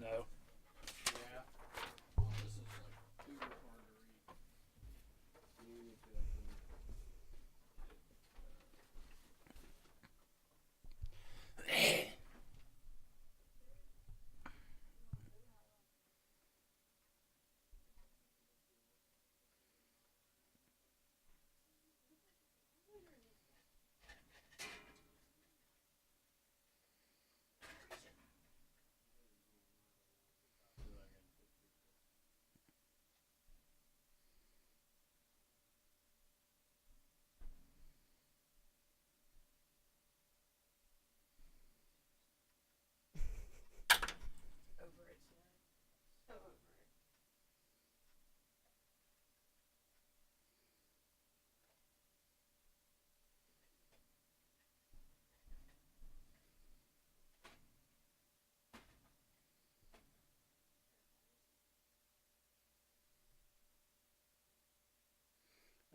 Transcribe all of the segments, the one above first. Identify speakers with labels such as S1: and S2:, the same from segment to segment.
S1: No.
S2: Yeah. Oh, this is like super hard to read.
S3: Over it tonight. So over it.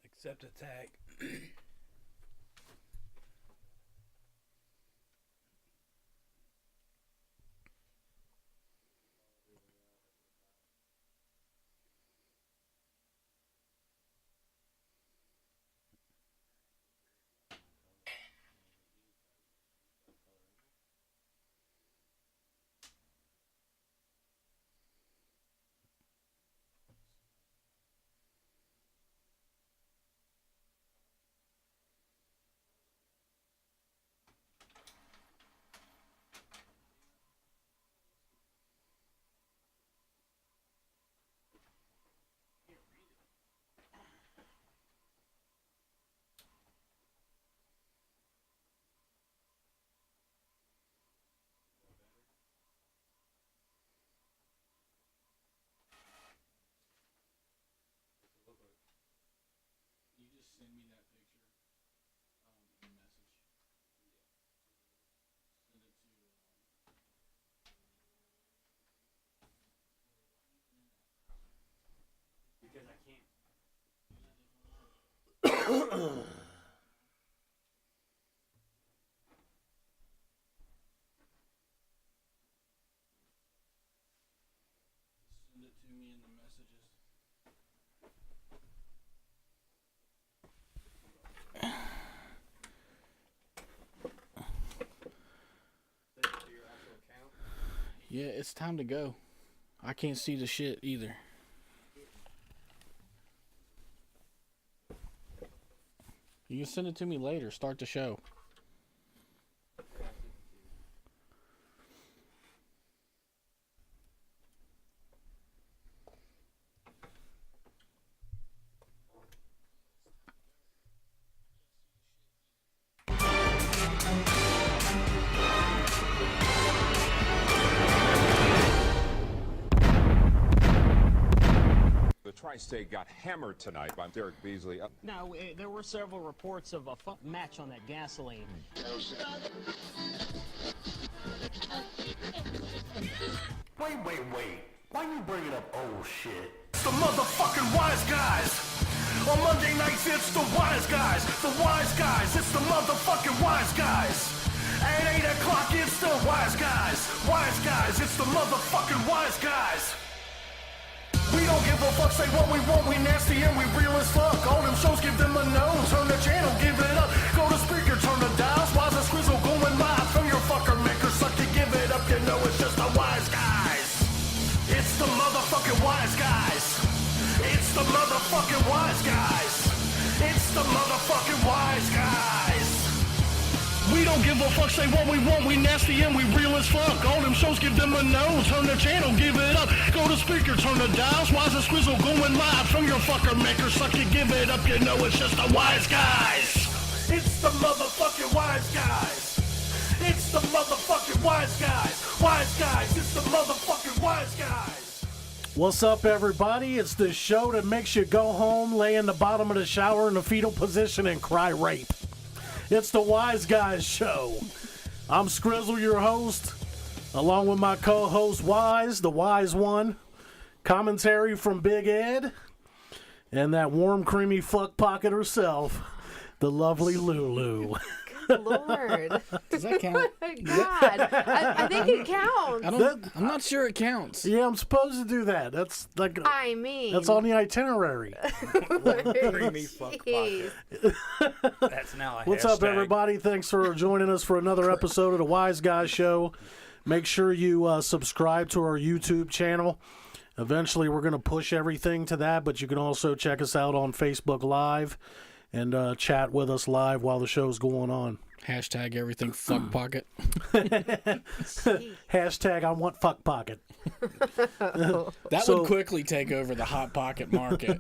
S1: Accept attack.
S2: You just send me that picture in a message. Send it to.
S4: Because I can't.
S2: Send it to me in the messages.
S4: Send it to your actual account.
S2: Yeah, it's time to go. I can't see the shit either. You can send it to me later. Start the show.
S5: The Tri-State got hammered tonight by Derek Beasley.
S6: Now, there were several reports of a match on that gasoline.
S7: Wait. Why you bringing up old shit? It's the motherfucking wise guys. On Monday nights, it's the wise guys. The wise guys, it's the motherfucking wise guys. At 8 o'clock, it's the wise guys. Wise guys, it's the motherfucking wise guys. We don't give a fuck, say what we want, we nasty and we real as fuck. All them shows, give them a no, turn the channel, give it up. Go to speaker, turn the dials, why's a squizzle going live from your fucker maker? Suck to give it up, you know it's just the wise guys. It's the motherfucking wise guys. It's the motherfucking wise guys. It's the motherfucking wise guys. We don't give a fuck, say what we want, we nasty and we real as fuck. All them shows, give them a no, turn the channel, give it up. Go to speaker, turn the dials, why's a squizzle going live from your fucker maker? Suck to give it up, you know it's just the wise guys. It's the motherfucking wise guys. It's the motherfucking wise guys. Wise guys, it's the motherfucking wise guys.
S8: What's up, everybody? It's the show that makes you go home, lay in the bottom of the shower in the fetal position, and cry rape. It's the Wise Guys Show. I'm Skrizzle, your host, along with my co-host Wise, the Wise One. Commentary from Big Ed, and that warm, creamy fuck pocket herself, the lovely Lulu.
S3: Lord.
S6: Does that count?
S3: God. I think it counts.
S6: I'm not sure it counts.
S8: Yeah, I'm supposed to do that. That's like
S3: I mean.
S8: that's on the itinerary.
S1: Creamy fuck
S3: Jeez.
S1: pocket. That's now a
S8: What's
S1: hashtag.
S8: up, everybody? Thanks for joining us for another episode of the Wise Guys Show. Make sure you subscribe to our YouTube channel. Eventually, we're going to push everything to that, but you can also check us out on Facebook Live and chat with us live while the show's going on.
S6: Hashtag everything fuck pocket.
S8: Hashtag I want fuck pocket.
S6: That
S8: So-
S6: would quickly take over the hot pocket market.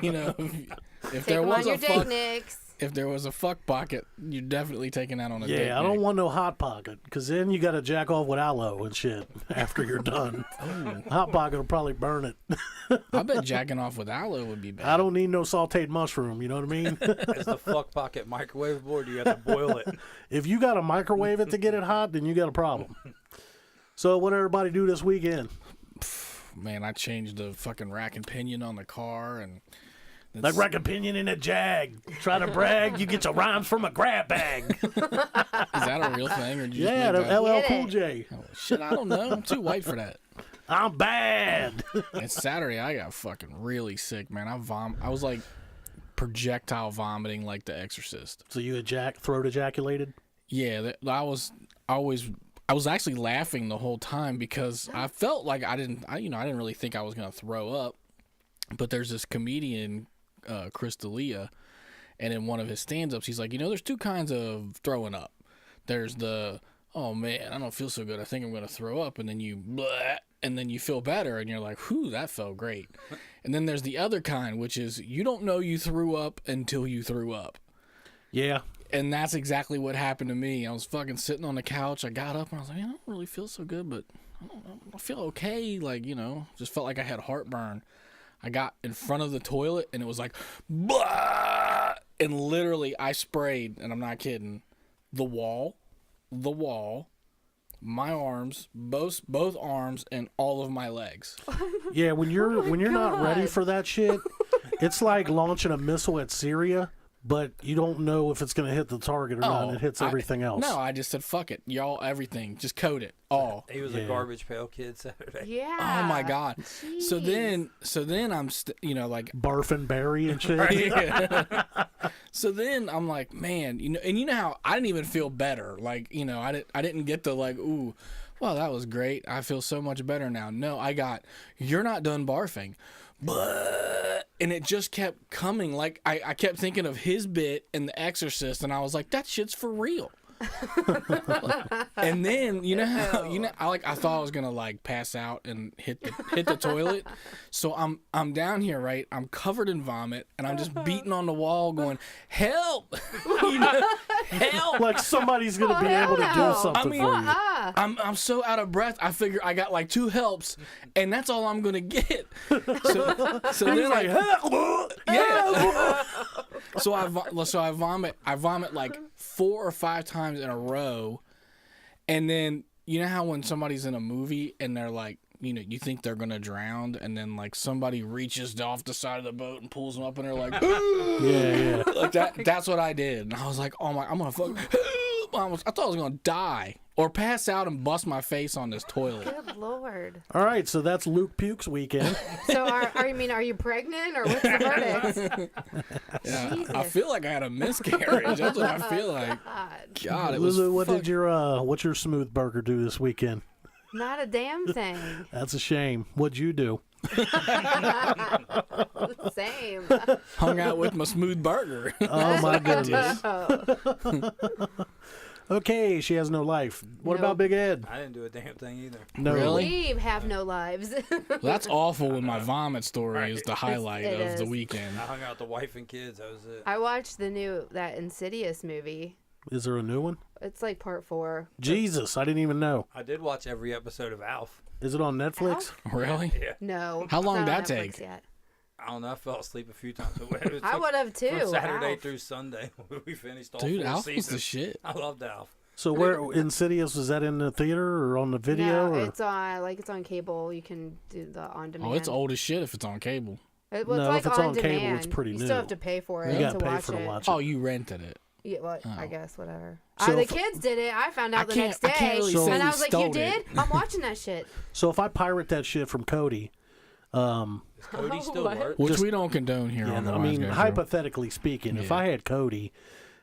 S6: You know, if
S3: Take
S6: there
S3: them
S6: was
S3: on your
S6: a
S3: date,
S6: fuck,
S3: Nicks.
S6: if there was a fuck pocket, you're definitely taking that on a date.
S8: Yeah, I don't
S6: Nick.
S8: want no hot pocket, because then you got to jack off with aloe and shit after you're done. Hot pocket will probably burn it.
S6: I bet jacking off with aloe would be bad.
S8: I don't need no sauteed mushroom, you know what I mean?
S1: Is the fuck pocket microwavable, or do you have to boil it?
S8: If you got to microwave it to get it hot, then you got a problem. So what everybody do this weekend?
S6: Man, I changed the fucking rack and pinion on the car, and
S8: Like rack a pinion in a jag. Try to brag, you get your rhymes from a grab bag.
S6: is that a real thing? Or did you
S8: Yeah,
S6: just
S8: the
S6: make that?
S8: LL Cool J.
S6: Oh, shit, I don't know. I'm too white for that.
S8: I'm bad.
S6: And Saturday, I got fucking really sick, man. I was like projectile vomiting like The Exorcist.
S8: So you throat ejaculated?
S6: Yeah, I was actually laughing the whole time because I felt like I didn't really think I was gonna throw up. But there's this comedian, Chris D'Elia, and in one of his stand-ups, he's like, there's two kinds of throwing up. There's the, oh man, I don't feel so good, I think I'm gonna throw up, and then you bleh, and then you feel better, and you're like, whew, that felt great. And then there's the other kind, which is you don't know you threw up until you threw up.
S8: Yeah.
S6: And that's exactly what happened to me. I was fucking sitting on the couch. I got up and I was like, I don't really feel so good, but I feel okay. Like, just felt like I had heartburn. I got in front of the toilet and it was like, blah! And literally I sprayed, and I'm not kidding, the wall, my arms, both arms, and all of my legs.
S8: Yeah, when you're not ready
S3: God.
S8: for that shit, it's like launching a missile at Syria, but you don't know if it's going to hit the target or not, and it hits everything else.
S6: No, I just said, fuck it. Y'all, everything. Just code it. All.
S1: He was a garbage pail kid Saturday.
S3: Yeah.
S6: Oh my God. So
S3: Jeez.
S6: then I'm, like,
S8: Barf and berry and shit.
S6: yeah. So then I'm like, man, and you know how I didn't even feel better. Like, I didn't get to like, ooh, well, that was great. I feel so much better now. No, I got, you're not done barfing. And it just kept coming. Like, I kept thinking of his bit in The Exorcist, and I was like, that shit's for real. And then I thought I was gonna like pass out and hit the toilet. So I'm down here, right? I'm covered in vomit, and I'm just beating on the wall, going, "Help! Help!"
S8: Like somebody's going to be able to do something for you.
S6: I'm so out of breath. I figure I got like 2 helps, and that's all I'm gonna get. So then
S8: like,
S6: yeah. So I vomit like 4 or 5 times in a row, and then you know how when somebody's in a movie and they're like, you think they're gonna drown, and then like somebody reaches off the side of the boat and pulls them up, and they're like,
S8: Yeah.
S6: like that. That's what I did, and I was like, oh my, I'm gonna fuck. I thought I was gonna die or pass out and bust my face on this toilet.
S3: Good Lord.
S8: All right, so that's Luke Puke's weekend.
S3: So are you pregnant or what's the verdict?
S6: Yeah, I
S3: Jesus.
S6: feel like I had a miscarriage. That's what I feel like.
S3: God.
S6: God, it was.
S8: Lulu, what's your smooth burger do this weekend?
S3: Not a damn thing.
S8: That's a shame. What'd you do?
S3: Same.
S6: Hung out with my smooth burger.
S8: Oh my goodness.
S3: Oh.
S8: Okay, she has no life. What
S3: Nope.
S8: about Big Ed?
S1: I didn't do a damn thing either.
S8: No.
S6: Really?
S3: We have no lives.
S6: That's awful when my vomit story is the highlight
S3: It
S6: of the
S3: is.
S6: weekend.
S1: I hung out with the wife and kids. That was it.
S3: I watched that Insidious movie.
S8: Is there a new one?
S3: It's like part 4.
S8: Jesus, I didn't even know.
S1: I did watch every episode of Alf.
S8: Is it on Netflix?
S3: Alf?
S6: Really?
S1: Yeah.
S3: No.
S6: How long
S3: it's not
S6: did that
S3: on Netflix
S6: take?
S3: Yet.
S1: I don't know. I fell asleep a few times. It was
S3: I
S1: took-
S3: would have too.
S1: From Saturday
S3: Alf.
S1: through Sunday, we finished all
S6: Dude,
S1: 4
S6: Alf was
S1: seasons.
S6: the shit.
S1: I loved Alf.
S8: So where Insidious, was that in the theater or on the video?
S3: No,
S8: or?
S3: it's on cable. You can do the on demand.
S6: Oh, it's old as shit if it's on cable.
S3: Well,
S8: No,
S3: it's like
S8: if it's on cable,
S3: demand.
S8: it's pretty
S3: you
S8: new.
S3: still have to pay for it
S8: You
S3: to
S8: gotta pay
S3: watch
S8: for to
S3: it.
S8: watch it.
S6: Oh, you rented it.
S3: Yeah, well, I
S6: Oh.
S3: guess whatever.
S8: So
S3: The
S8: if-
S3: kids did it. I found out the
S6: can't-
S3: next
S6: I
S3: day,
S6: can't really
S8: say
S3: and
S6: we
S3: I was like, "You
S6: stole
S3: did?
S6: it."
S3: I'm watching that shit."
S8: So if I pirate that shit from Cody,
S1: Does Cody still
S3: What?
S1: work?
S6: Which
S8: Just-
S6: we don't condone here on the
S8: I
S6: Wise
S8: mean,
S6: Guy Show.
S8: hypothetically speaking, if
S6: Yeah.
S8: I had Cody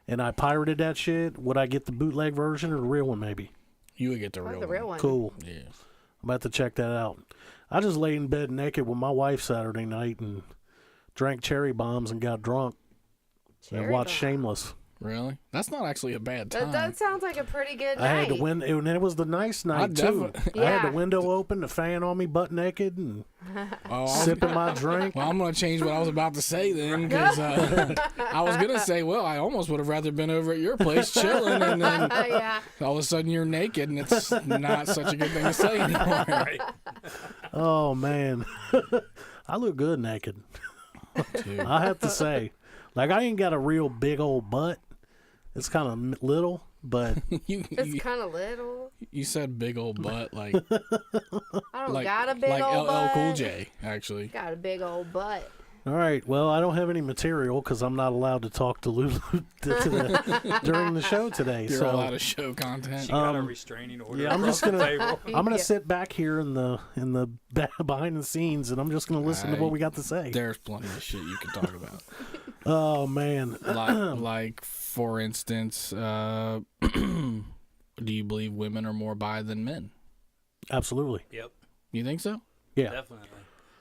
S8: and I pirated that shit, would I get the bootleg version or the real one? Maybe.
S6: You would get the
S3: Or
S6: real
S3: the real one.
S8: Cool.
S6: Yeah.
S8: I'm about to check that out. I just laid in bed naked with my wife Saturday night and drank cherry bombs and got drunk and
S3: Cherry
S8: watched
S3: bomb.
S8: Shameless.
S6: Really? That's not actually a bad time.
S3: That sounds like a pretty good
S8: I had
S3: night.
S8: the window, and it was the nice night too.
S6: definitely-
S8: I had
S3: Yeah.
S8: the window open, the fan on me, butt naked, and
S6: Oh,
S8: sipping my drink.
S6: well, I'm going to change what I was about to say then, because I was going to say, well, I almost would have rather been over at your place chilling, and then
S3: Yeah.
S6: all of a sudden you're naked, and it's not such a good thing to say anymore.
S8: Oh man, I look good naked.
S6: Dude.
S8: I have to say, like I ain't got a real big old butt. It's kind of little, but
S3: It's kind of little.
S6: you said big old butt, like
S3: I don't
S6: like,
S3: got a big
S6: like
S3: old
S6: LL
S3: butt.
S6: Cool J, actually.
S3: Got a big old butt.
S8: all right. Well, I don't have any material because I'm not allowed to talk to Lulu during the show today.
S6: You're
S8: so
S6: all out of show content.
S1: She got a restraining order.
S8: yeah, I'm
S1: across
S8: just gonna
S1: the table.
S8: I'm gonna
S3: Yeah.
S8: sit back here in the behind the scenes, and I'm just gonna listen to what we got to say.
S6: There's plenty of shit you can talk about.
S8: Oh man,
S6: like for instance, do you believe women are more bi than men?
S8: absolutely.
S1: Yep,
S6: You think so?
S8: Yeah.
S1: definitely.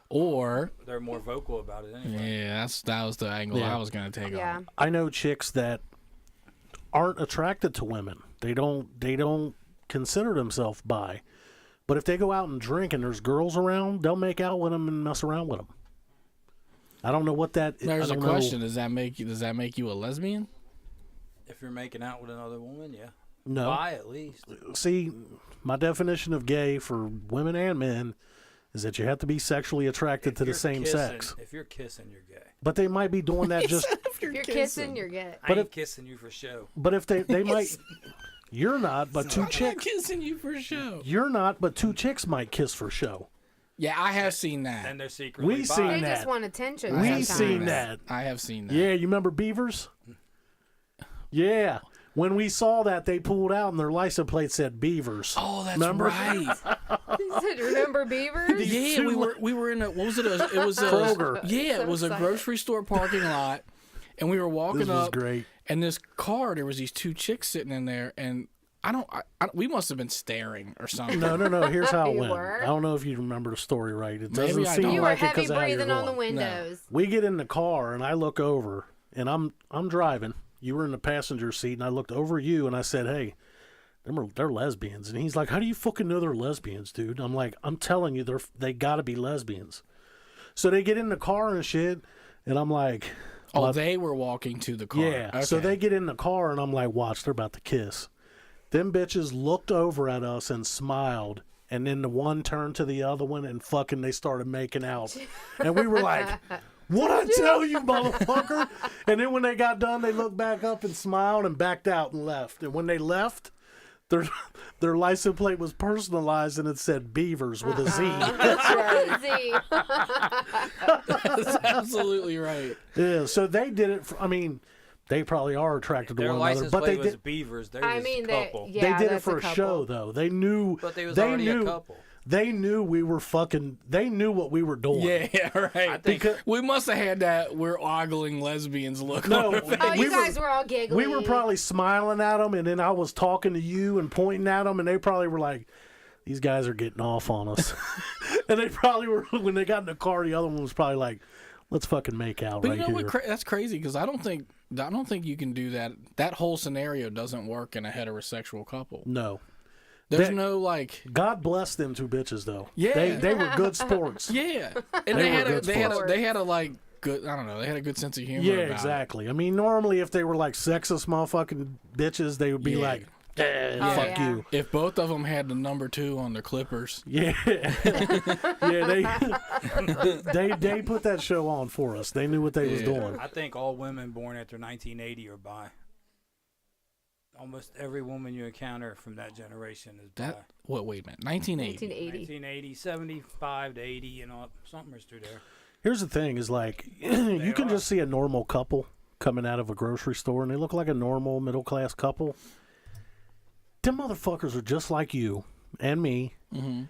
S6: Or
S1: They're more vocal about it anyway.
S6: yeah, that was the angle
S8: Yeah.
S6: I was gonna take
S3: Yeah.
S6: on.
S8: I know chicks that aren't attracted to women. They don't consider themselves bi. But if they go out and drink and there's girls around, they'll make out with them and mess around with them. I don't know what that.
S6: There's
S8: I
S6: a
S8: don't know.
S6: question: Does that make you a lesbian?
S1: If you're making out with another woman, yeah.
S8: No.
S1: Bi at least.
S8: See, my definition of gay for women and men is that you have to be sexually attracted to the
S1: If
S8: same
S1: you're
S8: sex.
S1: kissing- If you're kissing, you're gay.
S8: But they might be doing that just.
S3: If you're kissing, you're gay.
S1: I
S8: But
S1: ain't
S8: if-
S1: kissing you for show.
S8: But if they might. You're not, but two
S6: I'm
S8: chicks.
S6: kissing you for show.
S8: You're not, but two chicks might kiss for show.
S6: Yeah, I have seen that.
S1: And they're secretly
S8: We
S1: bi.
S8: seen
S3: They
S8: that.
S3: just want attention.
S8: We
S3: sometimes.
S8: seen that.
S6: I have seen that.
S8: Yeah, you remember Beavers? Yeah. When we saw that, they pulled out and their license plate said Beavers.
S6: Oh, that's
S8: Remember?
S6: right.
S3: He said, "Remember beavers?"
S6: Yeah,
S8: two
S6: we were in a what was it? It was a
S8: Kroger.
S6: Yeah,
S3: So
S6: it was a
S3: excited.
S6: grocery store parking lot, and we were walking
S8: This was
S6: up,
S8: great.
S6: and this car, there was these two chicks sitting in there, and we must have been staring or something.
S8: No. Here's how it
S3: You
S8: went.
S3: were?
S8: I don't know if you remember the story right. It
S6: Maybe
S8: doesn't
S6: I
S8: seem
S6: don't.
S3: You were
S8: like it
S3: heavy
S8: because of how you're
S3: breathing on the
S8: going.
S3: windows.
S8: We get in the car and I look over and I'm driving. You were in the passenger seat and I looked over at you and I said, "Hey, they're lesbians." And he's like, "How do you fucking know they're lesbians, dude?" I'm like, "I'm telling you, they gotta be lesbians." So they get in the car and shit, and I'm like,
S6: Oh,
S8: well,
S6: they were walking to the car.
S8: yeah. So
S6: Okay.
S8: they get in the car and I'm like, "Watch, they're about to kiss." Them bitches looked over at us and smiled. And then the one turned to the other one and fucking they started making out. And we were like, "What I tell you, motherfucker?" And then when they got done, they looked back up and smiled and backed out and left. And when they left, their license plate was personalized and it said Beavers with a Z.
S3: Crazy.
S6: That's absolutely right.
S8: Yeah, so they did it. I mean, they probably are attracted to
S1: Their
S8: one another,
S1: license
S8: but they
S1: plate was
S8: did.
S1: beavers. They
S3: I
S1: was
S3: mean,
S1: a couple.
S3: yeah,
S8: They did it
S3: that's
S8: for a
S3: couple.
S8: show, though. They knew.
S1: But they was
S8: they
S1: already
S8: knew.
S1: a couple.
S8: They knew we were fucking. They knew what we were doing.
S6: Yeah, right.
S1: I think
S6: We must have had that we're ogling lesbians look
S8: No,
S6: on our face.
S3: Oh,
S8: we
S3: you guys were all giggling.
S8: We were probably smiling at them, and then I was talking to you and pointing at them, and they probably were like, "These guys are getting off on us." And they probably were, when they got in the car, the other one was probably like, "Let's fucking make out
S6: But
S8: right
S6: you know
S8: here."
S6: what? That's crazy because I don't think you can do that. That whole scenario doesn't work in a heterosexual couple.
S8: No.
S6: There's
S8: That-
S6: no like,
S8: God bless them two bitches, though.
S6: Yeah.
S8: They were good sports.
S6: yeah, and
S8: They
S6: they
S8: were
S6: had a
S8: good
S6: they had a
S3: sports.
S6: they had a like good. I don't know. They had a good sense of humor.
S8: Yeah,
S6: about it.
S8: exactly. I mean, normally if they were like sexist motherfucking bitches, they would be
S6: Yeah.
S8: like, "Eh,
S3: Oh,
S8: fuck
S3: yeah.
S8: you."
S6: If both of them had the number 2 on their clippers,
S8: Yeah, yeah. They put that show on for us. They knew what they was
S6: Yeah.
S8: doing.
S1: I think all women born after 1980 are bi. Almost every woman you encounter from that generation is bi.
S6: that what? Wait a minute, 1980.
S3: 1980.
S1: 1980, 75 to 80, something is through there.
S8: Here's the thing: is like you can
S1: are.
S8: just see a normal couple, coming out of a grocery store, and they look like a normal middle-class couple. Them motherfuckers are just like you and me.
S6: Mm-hmm.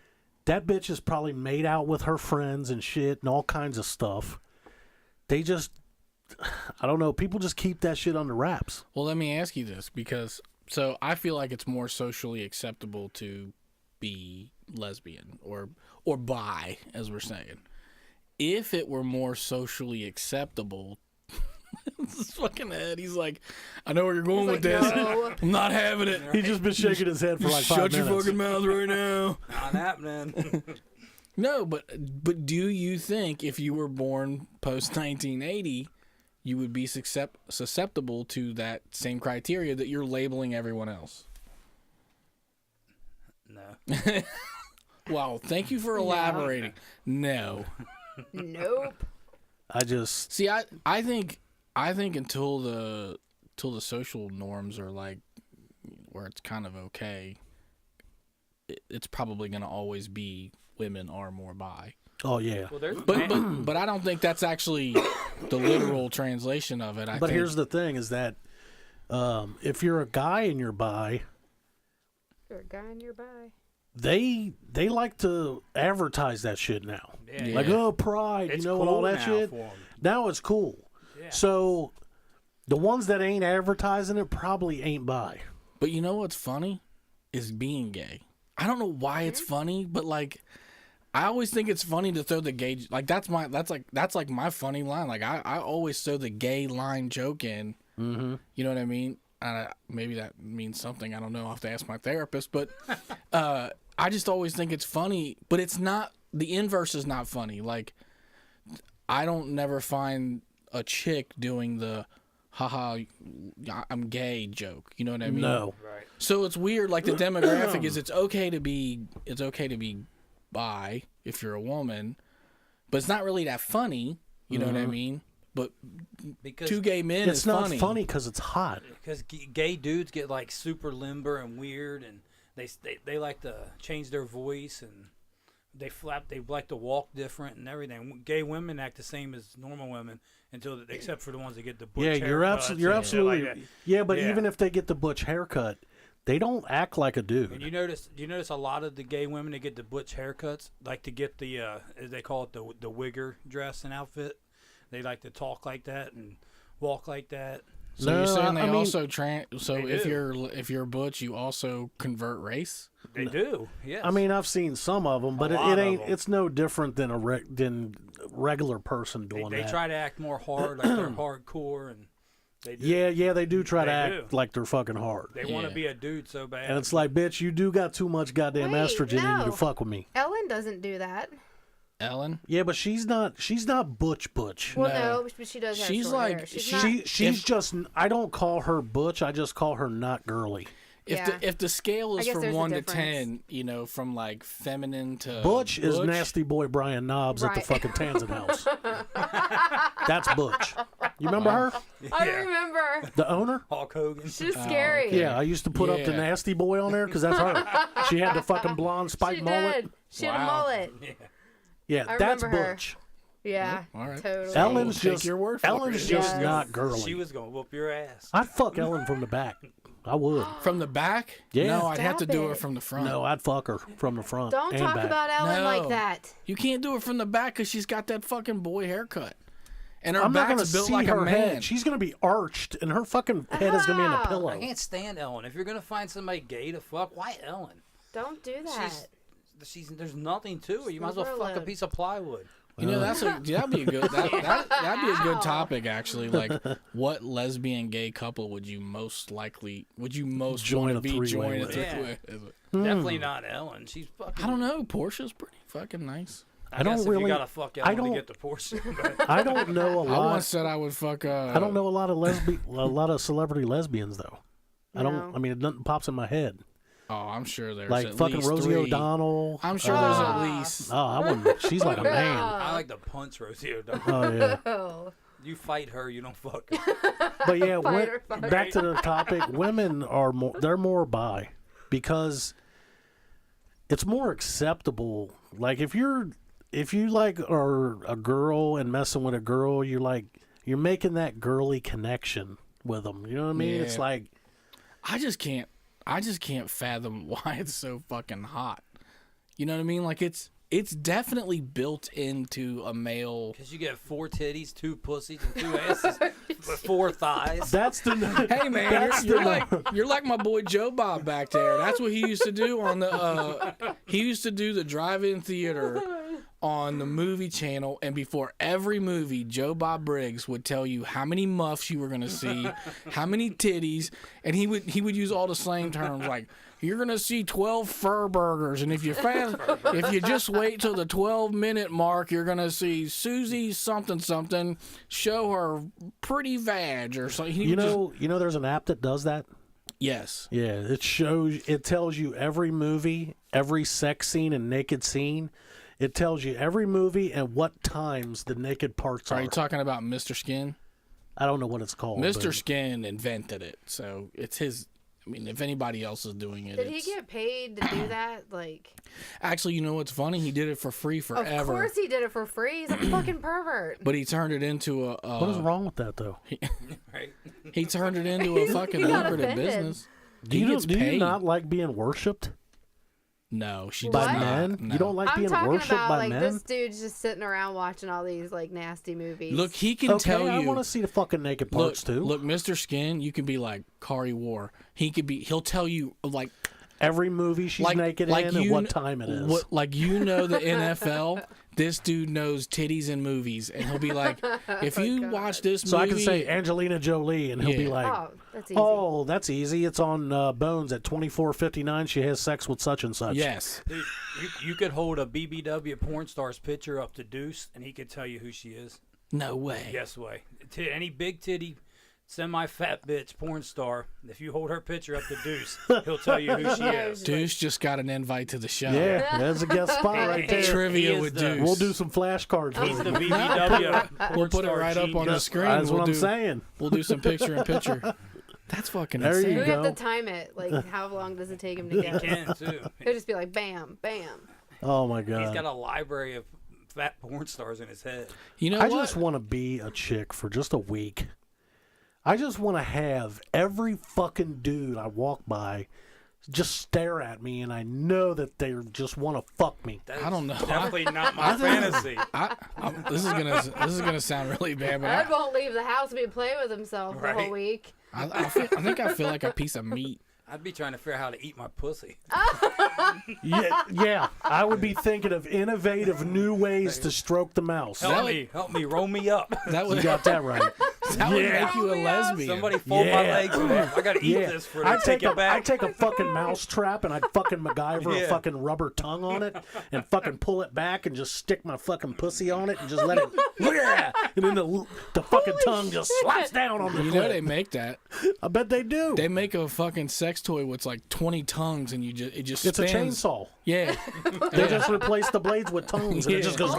S8: That bitch is probably made out with her friends and shit and all kinds of stuff. They just, I don't know, people just keep that shit under wraps.
S6: Well, let me ask you this, because so I feel like it's more socially acceptable to be lesbian or bi, as we're saying. If it were more socially acceptable, this is fucking Ed. He's like, I know where you're going with this.
S3: No.
S6: I'm not having it.
S8: He's just been shaking his head for like 5
S6: Shut
S8: minutes.
S6: your fucking mouth right now.
S1: Not happening.
S6: No, but do you think if you were born post 1980, you would be susceptible to that same criteria that you're labeling everyone else?
S1: No.
S6: Wow, thank you for elaborating. No.
S3: Nope.
S8: I just,
S6: See, I think until the social norms are like where it's kind of okay, it's probably going to always be women are more bi.
S8: oh yeah.
S1: Well, there's
S6: But I don't think that's actually the literal translation of it. I
S8: But
S6: think,
S8: here's the thing: is that if you're a guy and you're bi,
S3: You're a guy nearby.
S8: they like to advertise that shit now.
S1: Yeah.
S8: Like, oh, pride,
S1: It's
S8: you know, and
S1: cool
S8: all that
S1: now
S8: shit.
S1: for 'em.
S8: Now it's cool.
S1: Yeah.
S8: So the ones that ain't advertising it probably ain't bi.
S6: But you know what's funny is being gay. I don't know why it's
S3: Mm-hmm.
S6: funny, but like I always think it's funny to throw the gay, like that's like my funny line. Like I always throw the gay line joke in.
S8: Mm-hmm.
S6: You know what I mean? Maybe that means something. I don't know. I'll have to ask my therapist. But I just always think it's funny. But it's not. The inverse is not funny. Like I don't never find a chick doing the haha I'm gay joke. You know what I mean?
S8: No.
S1: Right.
S6: So it's weird. Like the demographic is it's okay to be bi if you're a woman, but it's not really that funny. You know what I mean? But
S1: Because
S6: two gay men
S8: It's
S6: is
S8: not
S6: funny.
S8: funny because it's hot.
S1: Because gay dudes get like super limber and weird, and they like to change their voice, and they like to walk different and everything. Gay women act the same as normal women except for the ones that get the butch
S8: Yeah, you're
S1: haircuts
S8: absolutely,
S1: and
S8: you're
S1: shit
S8: absolutely.
S1: like that.
S8: Yeah, but
S1: Yeah.
S8: even if they get the butch haircut, they don't act like a dude.
S1: And you notice a lot of the gay women that get the butch haircuts like to get the as they call it the wigger dress and outfit. They like to talk like that and walk like that.
S6: So
S8: No,
S6: you're saying they
S8: I mean-
S6: also So
S1: They
S6: if
S1: do.
S6: you're butch, you also convert race.
S1: They do, yes.
S8: I mean, I've seen some of them, but
S1: A
S8: it
S1: lot of
S8: ain't.
S1: 'em.
S8: It's no different than than regular person doing
S1: they
S8: that.
S1: try to act more hard, like they're hardcore, and they do.
S8: Yeah, they do try to
S1: They
S8: act
S1: do.
S8: like they're fucking hard.
S1: They want
S6: Yeah.
S1: to be a dude so bad.
S8: And it's like, bitch, you do got too much goddamn
S3: Wait,
S8: estrogen in you
S3: no.
S8: to fuck with me.
S3: Ellen doesn't do that.
S6: Ellen,
S8: Yeah, but she's not butch.
S3: Well,
S6: No.
S3: no, but she does have
S6: She's
S3: short
S6: like-
S3: hair. She's
S6: she-
S3: not.
S8: She's just. I don't call her butch. I just call her not girly.
S3: Yeah.
S6: if the scale
S3: I
S6: is
S3: guess
S6: from
S3: there's a
S6: 1 to
S3: difference.
S6: 10, you know, from like feminine to
S8: Butch is nasty boy Brian Knobs at the
S3: Right.
S8: fucking Tanzan house. That's Butch. You remember her?
S3: I remember.
S8: The owner?
S1: Hulk Hogan.
S3: She's scary.
S8: Yeah, I used to put up the
S6: Yeah.
S8: nasty boy on there because that's her. She had the fucking blonde spike
S3: She
S8: mullet.
S3: did. She had a
S6: Wow.
S3: mullet.
S8: Yeah,
S3: I
S8: that's
S3: remember her.
S8: Butch.
S3: Yeah.
S6: All right.
S3: Totally.
S8: Ellen's
S6: take
S8: just
S6: your word for
S8: Ellen's
S6: it.
S8: just
S3: Yes.
S8: not girly.
S1: She was gonna whoop your ass.
S8: I'd fuck Ellen from the back. I would.
S6: From the back?
S8: Yeah.
S6: No, I'd have to
S3: Stop
S6: do her
S3: it.
S6: from the front.
S8: No, I'd fuck her from the front.
S3: Don't
S8: and
S3: talk
S8: back.
S3: about Ellen
S6: No.
S3: like that.
S6: You can't do it from the back because she's got that fucking boy haircut. And her
S8: I'm not
S6: back's
S8: gonna
S6: built
S8: see
S6: like
S8: her
S6: a man.
S8: head. She's gonna be arched, and her fucking head is gonna be in a
S3: How?
S8: pillow.
S1: I can't stand Ellen. If you're gonna find somebody gay to fuck, why Ellen?
S3: Don't do that.
S1: There's nothing to her. You might as well
S3: Leave her
S1: fuck a
S3: alone.
S1: piece of plywood.
S6: You know, that'd be a good that'd be a good topic actually. Like, what lesbian gay couple would you most
S8: Join
S6: want
S8: a
S6: to be
S8: three-way
S6: joining a
S8: with.
S6: three-way?
S1: Definitely not Ellen. She's fucking.
S6: I don't know. Portia's pretty fucking nice.
S1: I
S8: don't
S1: guess if
S8: really-
S1: you gotta fuck
S8: I
S1: Ellen to
S8: don't-
S1: get the portion. But
S8: I don't know a
S6: I
S8: lot.
S6: once said I would fuck.
S8: I don't know a lot of celebrity lesbians though. I don't.
S3: No.
S8: I mean, nothing pops in my head.
S6: Oh, I'm sure there's
S8: Like
S6: at
S8: fucking
S6: least
S8: Rosie
S6: 3.
S8: O'Donnell.
S6: I'm sure there's at
S3: Ah.
S6: least.
S8: Oh, I wouldn't. She's like a man.
S1: I like to punch Rosie O'Donnell.
S8: Oh yeah.
S3: Oh.
S1: You fight her, you don't fuck her.
S8: But yeah,
S3: Fight or fuck.
S8: back to the topic. Women are more. They're more bi because it's more acceptable. Like if you like are a girl and messing with a girl, you're like you're making that girly connection with them. You know what I mean?
S6: Yeah.
S8: It's like,
S6: I just can't fathom why it's so fucking hot. You know what I mean? Like it's definitely built into a male.
S1: Because you get 4 titties, 2 pussies, and 2 asses, with 4 thighs.
S8: that's the.
S6: Hey man, you're like my boy Joe Bob back there. That's what he used to do on the he used to do the drive-in theater on the movie channel, and before every movie, Joe Bob Briggs would tell you how many muffs you were gonna see, how many titties, and he would use all the slang terms like you're gonna see 12 fur burgers, and if you just wait till the 12-minute mark, you're gonna see Susie something something show her pretty vag or something.
S8: You know, there's an app that does that.
S6: Yes.
S8: Yeah, it tells you every movie, every sex scene and naked scene. It tells you every movie and what times the naked parts are.
S6: Are you talking about Mr. Skin?
S8: I don't know what it's called.
S6: Mr.
S8: but-
S6: Skin invented it, so it's his. I mean, if anybody else is doing it,
S3: Did he
S6: it's...
S3: get paid to do that? Like,
S6: Actually, you know what's funny? He did it for free forever.
S3: of course he did it for free. He's a fucking pervert.
S6: But he turned it into a.
S8: What is wrong with that, though?
S1: Right?
S6: He turned it into a fucking
S3: He got
S6: lucrative
S3: offended.
S6: business.
S8: Do
S6: He
S8: you,
S6: gets
S8: do you
S6: paid.
S8: not like being worshipped
S6: No, she
S3: What?
S6: does
S8: by
S6: not.
S8: men?
S6: No.
S8: You don't like
S3: I'm
S8: being
S3: talking
S8: worshipped
S3: about
S8: by
S3: like
S8: men?
S3: this dude's just sitting around watching all these like nasty movies.
S6: Look, he can
S8: Okay,
S6: tell
S8: I
S6: you.
S8: want to see the fucking naked
S6: Look,
S8: parts too.
S6: look, Mr. Skin, you can be like Kari War. He'll tell you like
S8: Every movie she's naked in and
S6: you
S8: what
S6: kn-
S8: time it is.
S6: Like the NFL, this dude knows titties in movies, and he'll be like, if you watch this
S8: So
S6: movie,
S8: I can say Angelina Jolie, and he'll be
S6: Yeah.
S8: like,
S3: oh, that's easy.
S8: "Oh, that's easy. It's on Bones at 24:59. She has sex with such and such."
S6: yes,
S1: Dude, you could hold a BBW porn star's picture up to Deuce, and he could tell you who she is.
S6: no way.
S1: Yes way. Any big titty, semi-fat bitch porn star, if you hold her picture up to Deuce, he'll tell you who she is.
S6: Deuce just got an invite to the show.
S8: Yeah, there's a guest spot right there.
S6: Trivia
S1: He is
S6: with
S1: the-
S6: Deuce.
S8: We'll do some flashcards.
S1: He's
S8: with
S1: the
S8: him.
S1: BBW porn
S6: We'll put it
S1: star
S6: right up on the
S1: genius.
S6: screen.
S8: That's
S6: we'll
S8: what
S6: do,
S8: I'm saying.
S6: We'll do some picture in picture. That's fucking
S8: There you
S6: insane.
S3: We have
S8: go.
S3: to time it. Like, how long does it take him to get?
S1: Can too.
S3: He'll just be like, bam, bam.
S8: Oh my
S1: He's
S8: god.
S1: got a library of fat porn stars in his head.
S6: You know
S8: I
S6: what?
S8: just want to be a chick for just a week. I just want to have every fucking dude I walk by just stare at me, and I know that they just want to fuck me.
S1: That
S6: I don't know.
S1: is Definitely not my fantasy.
S6: This is gonna sound really bad, but
S3: Ed won't leave the house and be playing with himself the whole
S1: Right.
S3: week.
S6: I think I feel like a piece of meat.
S1: I'd be trying to figure out how to eat my pussy.
S8: Yeah, I would be thinking of innovative new ways to stroke the mouse.
S1: Help me, roll me up.
S6: That would
S8: You got that right.
S6: that would
S8: Yeah.
S6: make you a lesbian.
S1: Somebody fold my
S8: Yeah.
S1: legs in half. I gotta eat
S8: Yeah,
S1: this for
S8: I
S1: to take it
S8: I
S1: back.
S8: take a fucking mouse trap and I'd fucking MacGyver a
S1: Yeah.
S8: fucking rubber tongue on it and fucking pull it back and just stick my fucking pussy on it and just let it, yeah, and then the fucking tongue just slaps down on the
S6: You know
S8: clit.
S6: they make that.
S8: I bet they do.
S6: They make a fucking sex toy with like 20 tongues, and it just
S8: It's a
S6: spins.
S8: chainsaw.
S6: Yeah,
S8: They just replace the blades with tongues and it just goes.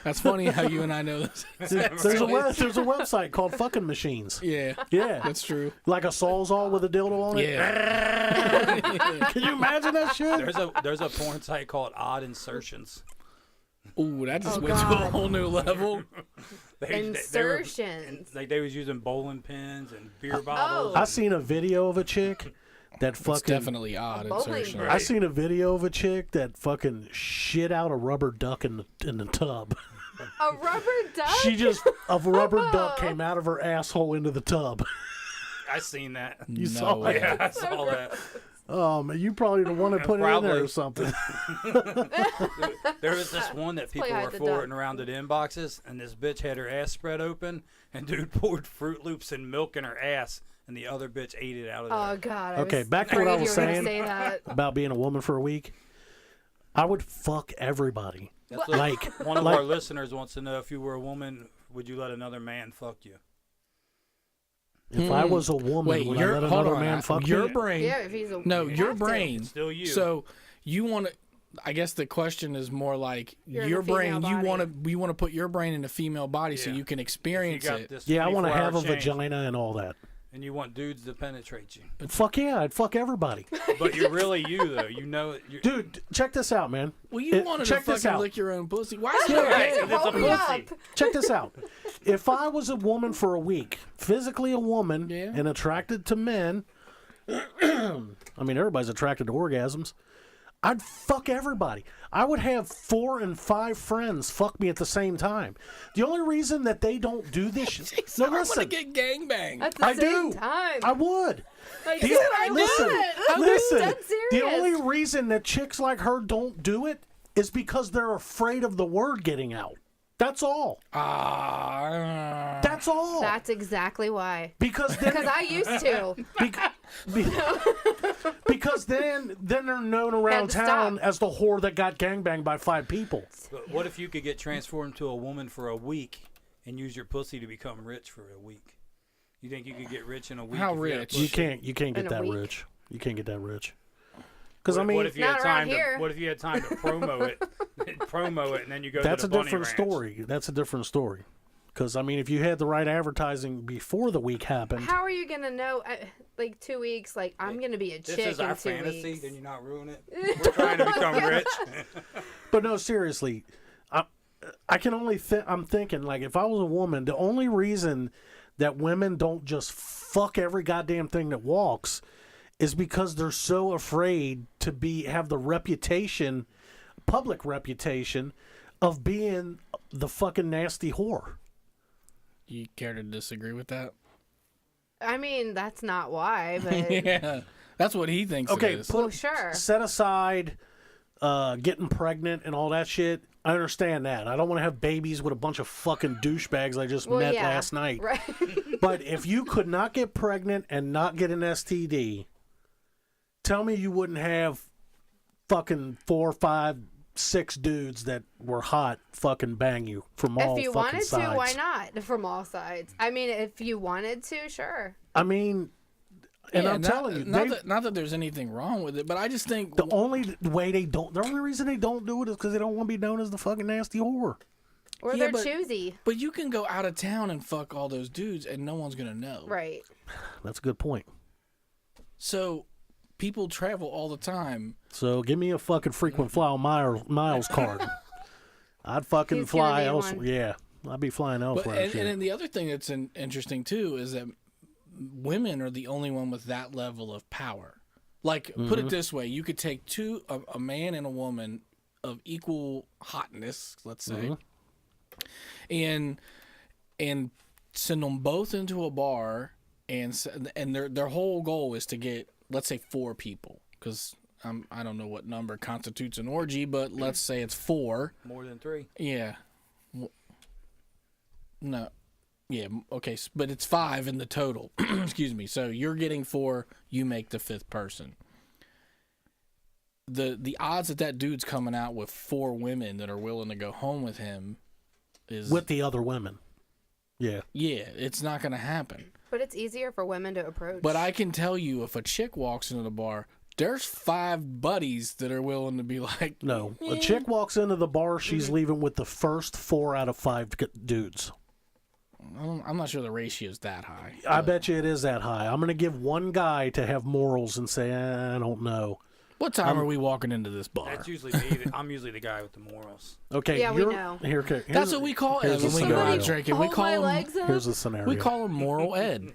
S6: that's funny how you and I know this.
S8: There's a website called Fucking Machines.
S6: Yeah,
S8: Yeah,
S6: that's true.
S8: like a Sawzall with a dildo on it.
S6: Yeah,
S8: Can you imagine that shit?
S1: There's a porn site called Odd Insertions.
S6: ooh, that just
S3: Oh,
S6: went to a
S3: God.
S6: whole new level.
S3: Insertions.
S1: They was using bowling pins and beer bottles.
S8: I seen a video of a chick that
S6: It's
S8: fucking.
S6: definitely odd
S3: bowling
S6: insertion.
S3: green.
S8: I seen a video of a chick that fucking shit out a rubber duck in the tub.
S3: A rubber duck?
S8: She just a rubber duck came out of her asshole into the tub.
S1: I seen that.
S8: You
S6: No
S8: saw
S6: way.
S8: it?
S1: Yeah, I saw that.
S8: You probably the one that put it in there
S1: Probably.
S8: or something.
S1: There was this one that
S3: play
S1: people
S3: hide
S1: were
S3: the
S1: forwarding
S3: duck.
S1: around to the inboxes, and this bitch had her ass spread open, and dude poured Fruit Loops and milk in her ass, and the other bitch ate it out of there.
S3: Oh, God.
S8: Okay,
S3: was
S8: back to what I
S3: afraid
S8: was
S3: you were gonna
S8: saying.
S3: Say that.
S8: About being a woman for a week. I would fuck everybody.
S1: That's what
S8: Like
S1: one of
S8: like-
S1: our listeners wants to know, if you were a woman, would you let another man fuck you?
S8: If I was a woman,
S6: Wait,
S8: would I
S6: your
S8: let
S6: hold
S8: another
S6: on.
S8: man fuck
S6: Your
S8: me?
S6: brain.
S3: Yeah, if he's a.
S6: No,
S3: you
S6: your
S3: have to.
S6: brain.
S1: It's still you.
S6: So you want to. I guess the question is more like
S3: You're in
S6: your
S3: a female
S6: brain. You
S3: body.
S6: want to put your brain in a female body so
S1: Yeah.
S6: you can
S1: You
S6: experience
S1: got
S6: it.
S1: this
S8: Yeah, I want to
S1: 24-hour
S8: have a
S1: change.
S8: vagina and all that.
S1: And you want dudes to penetrate you.
S8: Fuck yeah, I'd fuck everybody.
S1: But you're really you, though. You know it.
S8: Dude, check this out, man.
S6: Well, you wanted to
S8: check this
S6: fucking
S8: out.
S6: lick your own pussy. Why is
S1: Right, 'cause it's a
S3: Hold me up.
S1: pussy.
S8: Check this out. If I was a woman for a week, physically a woman
S6: Yeah.
S8: and attracted to men, I mean, everybody's attracted to orgasms. I'd fuck everybody. I would have 4 and 5 friends fuck me at the same time. The only reason that they don't do this, no,
S6: I want to
S8: listen,
S6: get gangbang.
S3: At the
S8: I
S3: same
S8: do.
S3: time.
S8: I would.
S3: I
S8: The-
S3: said I
S8: listen,
S3: would. I'm
S8: listen.
S3: dead
S8: The
S3: serious.
S8: only reason that chicks like her don't do it is because they're afraid of the word getting out. That's all. That's all.
S3: That's exactly why.
S8: Because then,
S3: Because I used to.
S8: because then they're known around
S3: to
S8: town
S3: stop.
S8: as the whore that got gangbanged by 5 people.
S1: But what if you could get transformed to a woman for a week and use your pussy to become rich for a week? You think you could get rich in a week?
S6: How
S1: if you had a
S6: rich?
S1: pussy?
S8: You can't
S3: In
S8: get
S3: a
S8: that
S3: week.
S8: rich. You can't get that rich. Because I
S1: What-
S8: mean,
S1: what if you had
S3: Not around
S1: time
S3: here.
S1: to? What if you had time to promo it, and then you go
S8: that's
S1: to
S8: a
S1: the bunny
S8: different
S1: ranch?
S8: story. That's a different story. Because I mean, if you had the right advertising before the week happened,
S3: How are you going to know, like, 2 weeks, like, I'm going to be a
S1: This
S3: chick
S1: is
S3: in
S1: our
S3: 2
S1: fantasy.
S3: weeks?
S1: Then you're not ruining it. We're trying to become rich.
S8: but no, seriously, I can only I'm thinking like if I was a woman, the only reason that women don't just fuck every goddamn thing that walks is because they're so afraid to have the reputation, public reputation, of being the fucking nasty whore.
S6: You care to disagree with that?
S3: I mean, that's not why, but
S6: Yeah, that's what he thinks
S8: Okay,
S6: it is.
S3: well, sure.
S8: set aside getting pregnant and all that shit. I understand that. I don't want to have babies with a bunch of fucking douchebags I just
S3: Well,
S8: met
S3: yeah,
S8: last night.
S3: Right.
S8: But if you could not get pregnant and not get an STD, tell me you wouldn't have fucking 4, 5, 6 dudes that were hot fucking bang you from all
S3: If you
S8: fucking
S3: wanted
S8: sides.
S3: to, why not? From all sides. I mean, if you wanted to, sure.
S8: I mean, and
S6: Yeah,
S8: I'm telling you,
S6: not that there's anything wrong with it, but I just think
S8: the only reason they don't do it is because they don't want to be known as the fucking nasty whore.
S3: Or
S6: Yeah,
S3: they're
S6: but-
S3: choosy.
S6: But you can go out of town and fuck all those dudes, and no one's gonna know.
S3: Right.
S8: That's a good point.
S6: So people travel all the time.
S8: So give me a fucking frequent flyer miles card. I'd fucking
S3: He's
S8: fly
S3: gonna be
S8: elsewhere.
S3: one.
S8: Yeah, I'd be flying
S6: But,
S8: elsewhere.
S6: and
S8: shit.
S6: then the other thing that's interesting too is that women are the only one with that level of power. Like, put it this way: you could take a man and a woman of equal hotness, let's say, and send them both into a bar, and their whole goal is to get, let's say, 4 people, because I don't know what number constitutes an orgy, but let's say it's 4.
S1: More than 3.
S6: Yeah. No. Yeah, okay, but it's 5 in the total. Excuse me. So you're getting 4, you make the 5th person. The odds that dude's coming out with 4 women that are willing to go home with him is
S8: with the other women. Yeah.
S6: yeah, it's not going to happen.
S3: But it's easier for women to approach.
S6: But I can tell you, if a chick walks into the bar, there's 5 buddies that are willing to be like,
S8: No, a chick walks into the bar, she's leaving with the first 4 out of 5 dudes.
S6: I'm not sure the ratio's that high.
S8: I bet you it is that high. I'm going to give one guy to have morals and say, I don't know.
S6: What time are we walking into this bar?
S1: That's usually me. I'm usually the guy with the morals.
S8: Okay,
S3: Yeah, we
S8: you're,
S3: know.
S6: That's what we call it
S8: here's
S6: when
S8: the
S6: we go
S8: scenario.
S6: out drinking. We
S3: Hold
S6: call
S3: my
S6: him
S3: legs up.
S8: Here's the scenario.
S6: we call him moral ed.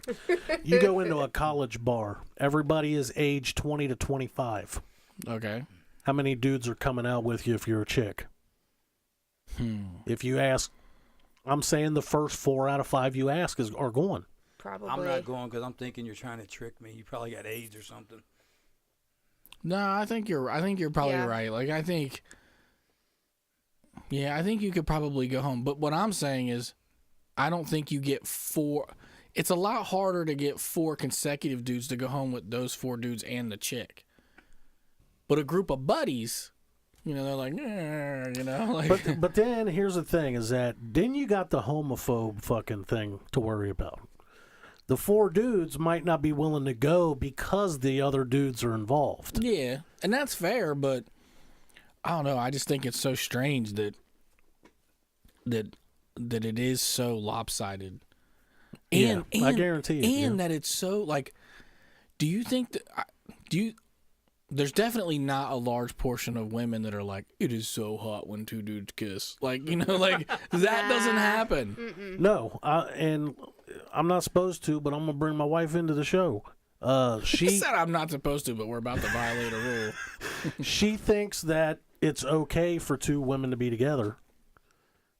S8: You go into a college bar. Everybody is age 20 to 25.
S6: Okay.
S8: How many dudes are coming out with you if you're a chick? If you ask, I'm saying the first 4 out of 5 you ask are going.
S3: Probably.
S1: I'm not going because I'm thinking you're trying to trick me. You probably got AIDS or something.
S6: No, I think you're probably
S3: Yeah.
S6: right. Like I think you could probably go home. But what I'm saying is I don't think you get 4. It's a lot harder to get 4 consecutive dudes to go home with those 4 dudes and the chick. But a group of buddies, they're like, like
S8: But then here's the thing: is that then you got the homophobe fucking thing to worry about. The 4 dudes might not be willing to go because the other dudes are involved.
S6: yeah, and that's fair, but I don't know. I just think it's so strange that it is so lopsided. And,
S8: I guarantee it.
S6: And that it's so like, do you think that there's definitely not a large portion of women that are like, it is so hot when two dudes kiss. Like, like that doesn't happen.
S8: No, and I'm not supposed to, but I'm going to bring my wife into the show.
S6: She said I'm not supposed to, but we're about to violate a rule.
S8: She thinks that it's okay for two women to be together,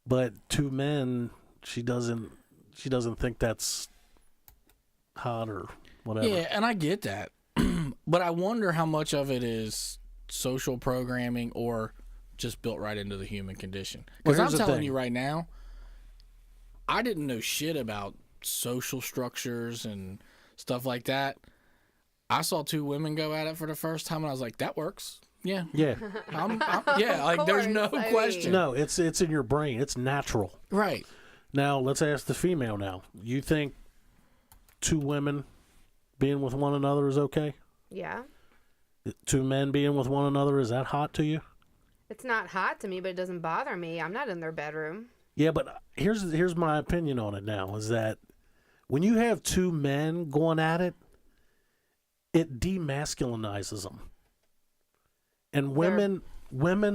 S8: but two men, she doesn't think that's hot or whatever.
S6: Yeah, and I get that. But I wonder how much of it is social programming or just built right into the human condition. Because I'm telling you right now, I didn't know shit about social structures and stuff like that. I saw two women go at it for the first time, and I was like, that works. Yeah.
S8: Yeah.
S6: Yeah, like there's no question.
S8: No, it's in your brain. It's natural.
S6: Right.
S8: Now, let's ask the female now. You think two women being with one another is okay?
S3: Yeah.
S8: Two men being with one another, is that hot to you?
S3: It's not hot to me, but it doesn't bother me. I'm not in their bedroom.
S8: Yeah, but here's my opinion on it now, is that when you have two men going at it, it demasculinizes them. And women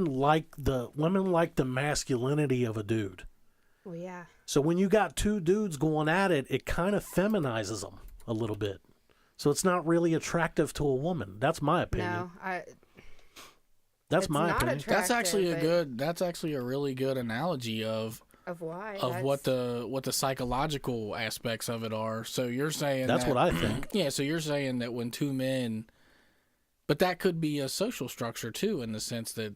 S8: like the masculinity of a dude.
S3: Well, yeah.
S8: So when you got two dudes going at it, it kind of feminizes them a little bit. So it's not really attractive to a woman. That's my opinion.
S3: No,
S8: That's
S3: it's
S8: my
S3: not
S8: opinion.
S3: attractive,
S6: That's actually a really good analogy of
S3: why
S6: what the psychological aspects of it are. So you're saying
S8: that's what I think.
S6: Yeah, so you're saying that when two men, but that could be a social structure too, in the sense that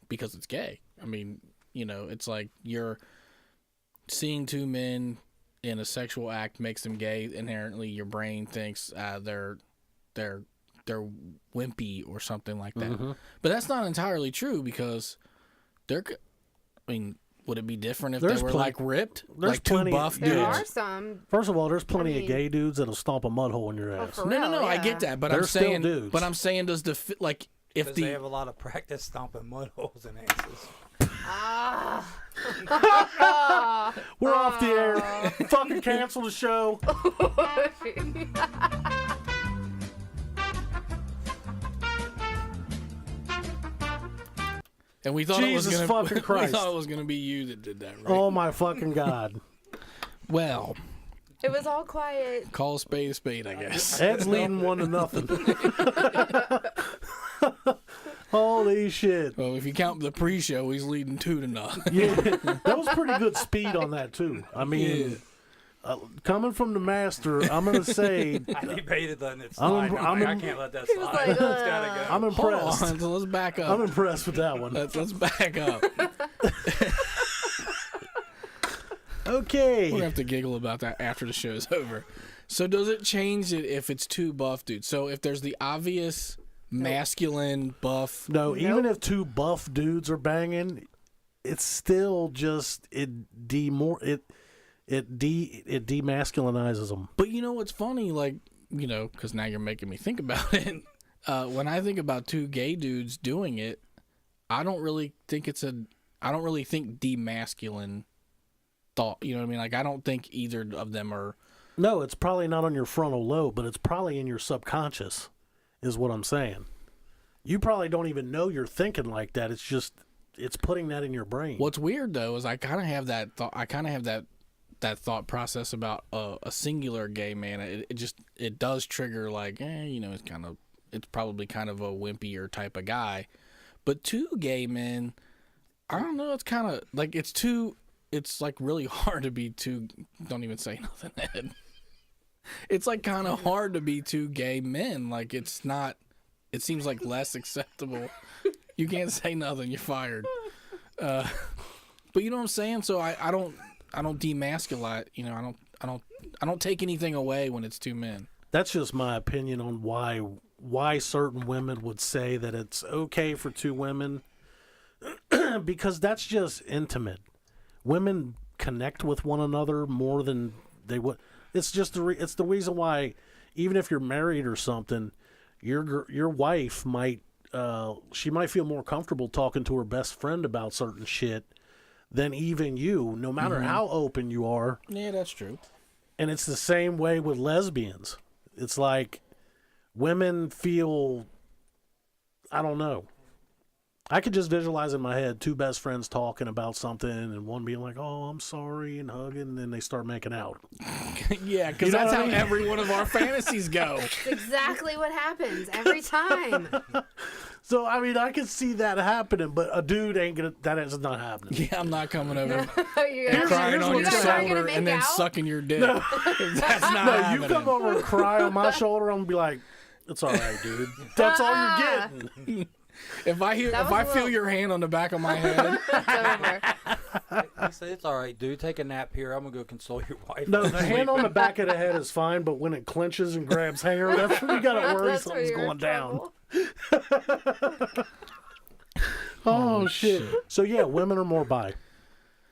S6: because it's gay. I mean, it's like you're seeing two men in a sexual act makes them gay. Inherently, your brain thinks they're wimpy or something like that.
S8: Mm-hmm.
S6: But that's not entirely true because would it be different if
S8: There's
S6: they were
S8: plenty-
S6: like ripped,
S8: there's
S6: like two
S8: plenty-
S6: buff
S3: there
S6: dudes?
S3: are some.
S8: First of all, there's plenty
S3: I
S8: of
S3: mean-
S8: gay dudes that'll stomp a mud hole in your
S3: Oh,
S8: ass.
S3: for
S6: No,
S3: real,
S6: I
S3: yeah.
S6: get that, but
S8: They're
S6: I'm
S8: still
S6: saying,
S8: dudes.
S6: but I'm saying, does the like if
S1: Because
S6: the
S1: they have a lot of practice stomping mud holes in asses.
S8: We're off the air. Fucking cancel the show.
S6: and we thought
S8: Jesus
S6: it was gonna
S8: fucking
S6: we
S8: Christ.
S6: thought it was gonna be you that did that, right?
S8: Oh my fucking God.
S6: Well,
S3: It was all quiet.
S6: call a spade, I guess.
S8: Ed's leading 1-0. Holy shit.
S6: Well, if you count the pre-show, he's leading 2-0.
S8: Yeah, that was pretty good speed on that too. I mean, coming from the master, I'm gonna say
S1: I debated letting it
S8: I'm-
S1: slide.
S8: I'm-
S1: I can't let that
S3: He was
S1: slide.
S3: like,
S1: It's gotta go.
S8: I'm
S6: Hold
S8: impressed.
S6: on, so let's back up.
S8: I'm impressed with that one.
S6: Let's back up.
S8: Okay.
S6: We're gonna have to giggle about that after the show's over. So does it change it if it's two buff dudes? So if there's the obvious masculine buff,
S8: No, even if two buff dudes are banging, it's still just it demasculinizes them.
S6: but you know what's funny? Like, because now you're making me think about it. When I think about two gay dudes doing it, I don't really think demasculine thought. You know what I mean? Like, I don't think either of them are.
S8: No, it's probably not on your frontal lobe, but it's probably in your subconscious, is what I'm saying. You probably don't even know you're thinking like that. It's just, it's putting that in your brain.
S6: What's weird though is I kind of have that thought. I kind of have that thought process about a singular gay man. It does trigger like, it's probably kind of a wimpier type of guy. But two gay men, I don't know. It's kind of like it's like really hard to be two. Don't even say nothing, Ed. It's like kind of hard to be two gay men. Like it's not. It seems like less acceptable. You can't say nothing. You're fired. But you know what I'm saying. So I don't demasculate. I don't take anything away when it's two men.
S8: That's just my opinion on why certain women would say that it's okay for two women, because that's just intimate. Women connect with one another more than they would. It's just it's the reason why, even if you're married or something, your wife might she might feel more comfortable talking to her best friend about certain shit than even you, no matter how open you are.
S6: Yeah, that's true.
S8: And it's the same way with lesbians. It's like women feel, I don't know. I could just visualize in my head two best friends talking about something and one being like, oh, I'm sorry, and hugging, and then they start making out.
S6: Yeah, because
S8: You know
S6: that's
S8: what
S6: how
S8: I mean?
S6: every one of our fantasies go.
S3: It's exactly what happens every time.
S8: So, I mean, I could see that happening, but a dude ain't gonna, that is not happening.
S6: Yeah, I'm not coming over
S3: You're
S6: and crying
S8: here's
S6: on
S8: what
S6: your
S8: you
S3: guys aren't gonna
S6: shoulder
S3: make
S6: and then
S3: out?
S6: sucking your dick. That's not
S8: No,
S6: happening.
S8: you come over and cry on my shoulder, I'm gonna be like, it's all right, dude. That's all you're getting.
S6: If I
S3: That was a
S6: feel
S3: little-
S6: your hand on the back of my head,
S3: It's over.
S1: I say, it's all right, dude. Take a nap here. I'm going to go console your wife.
S8: No, the hand on the back of the head is fine, but when it clenches and grabs hair, that's when you gotta worry
S3: That's where
S8: something's
S3: you're in
S8: going down.
S3: trouble.
S8: Oh shit! So yeah, women are more bi.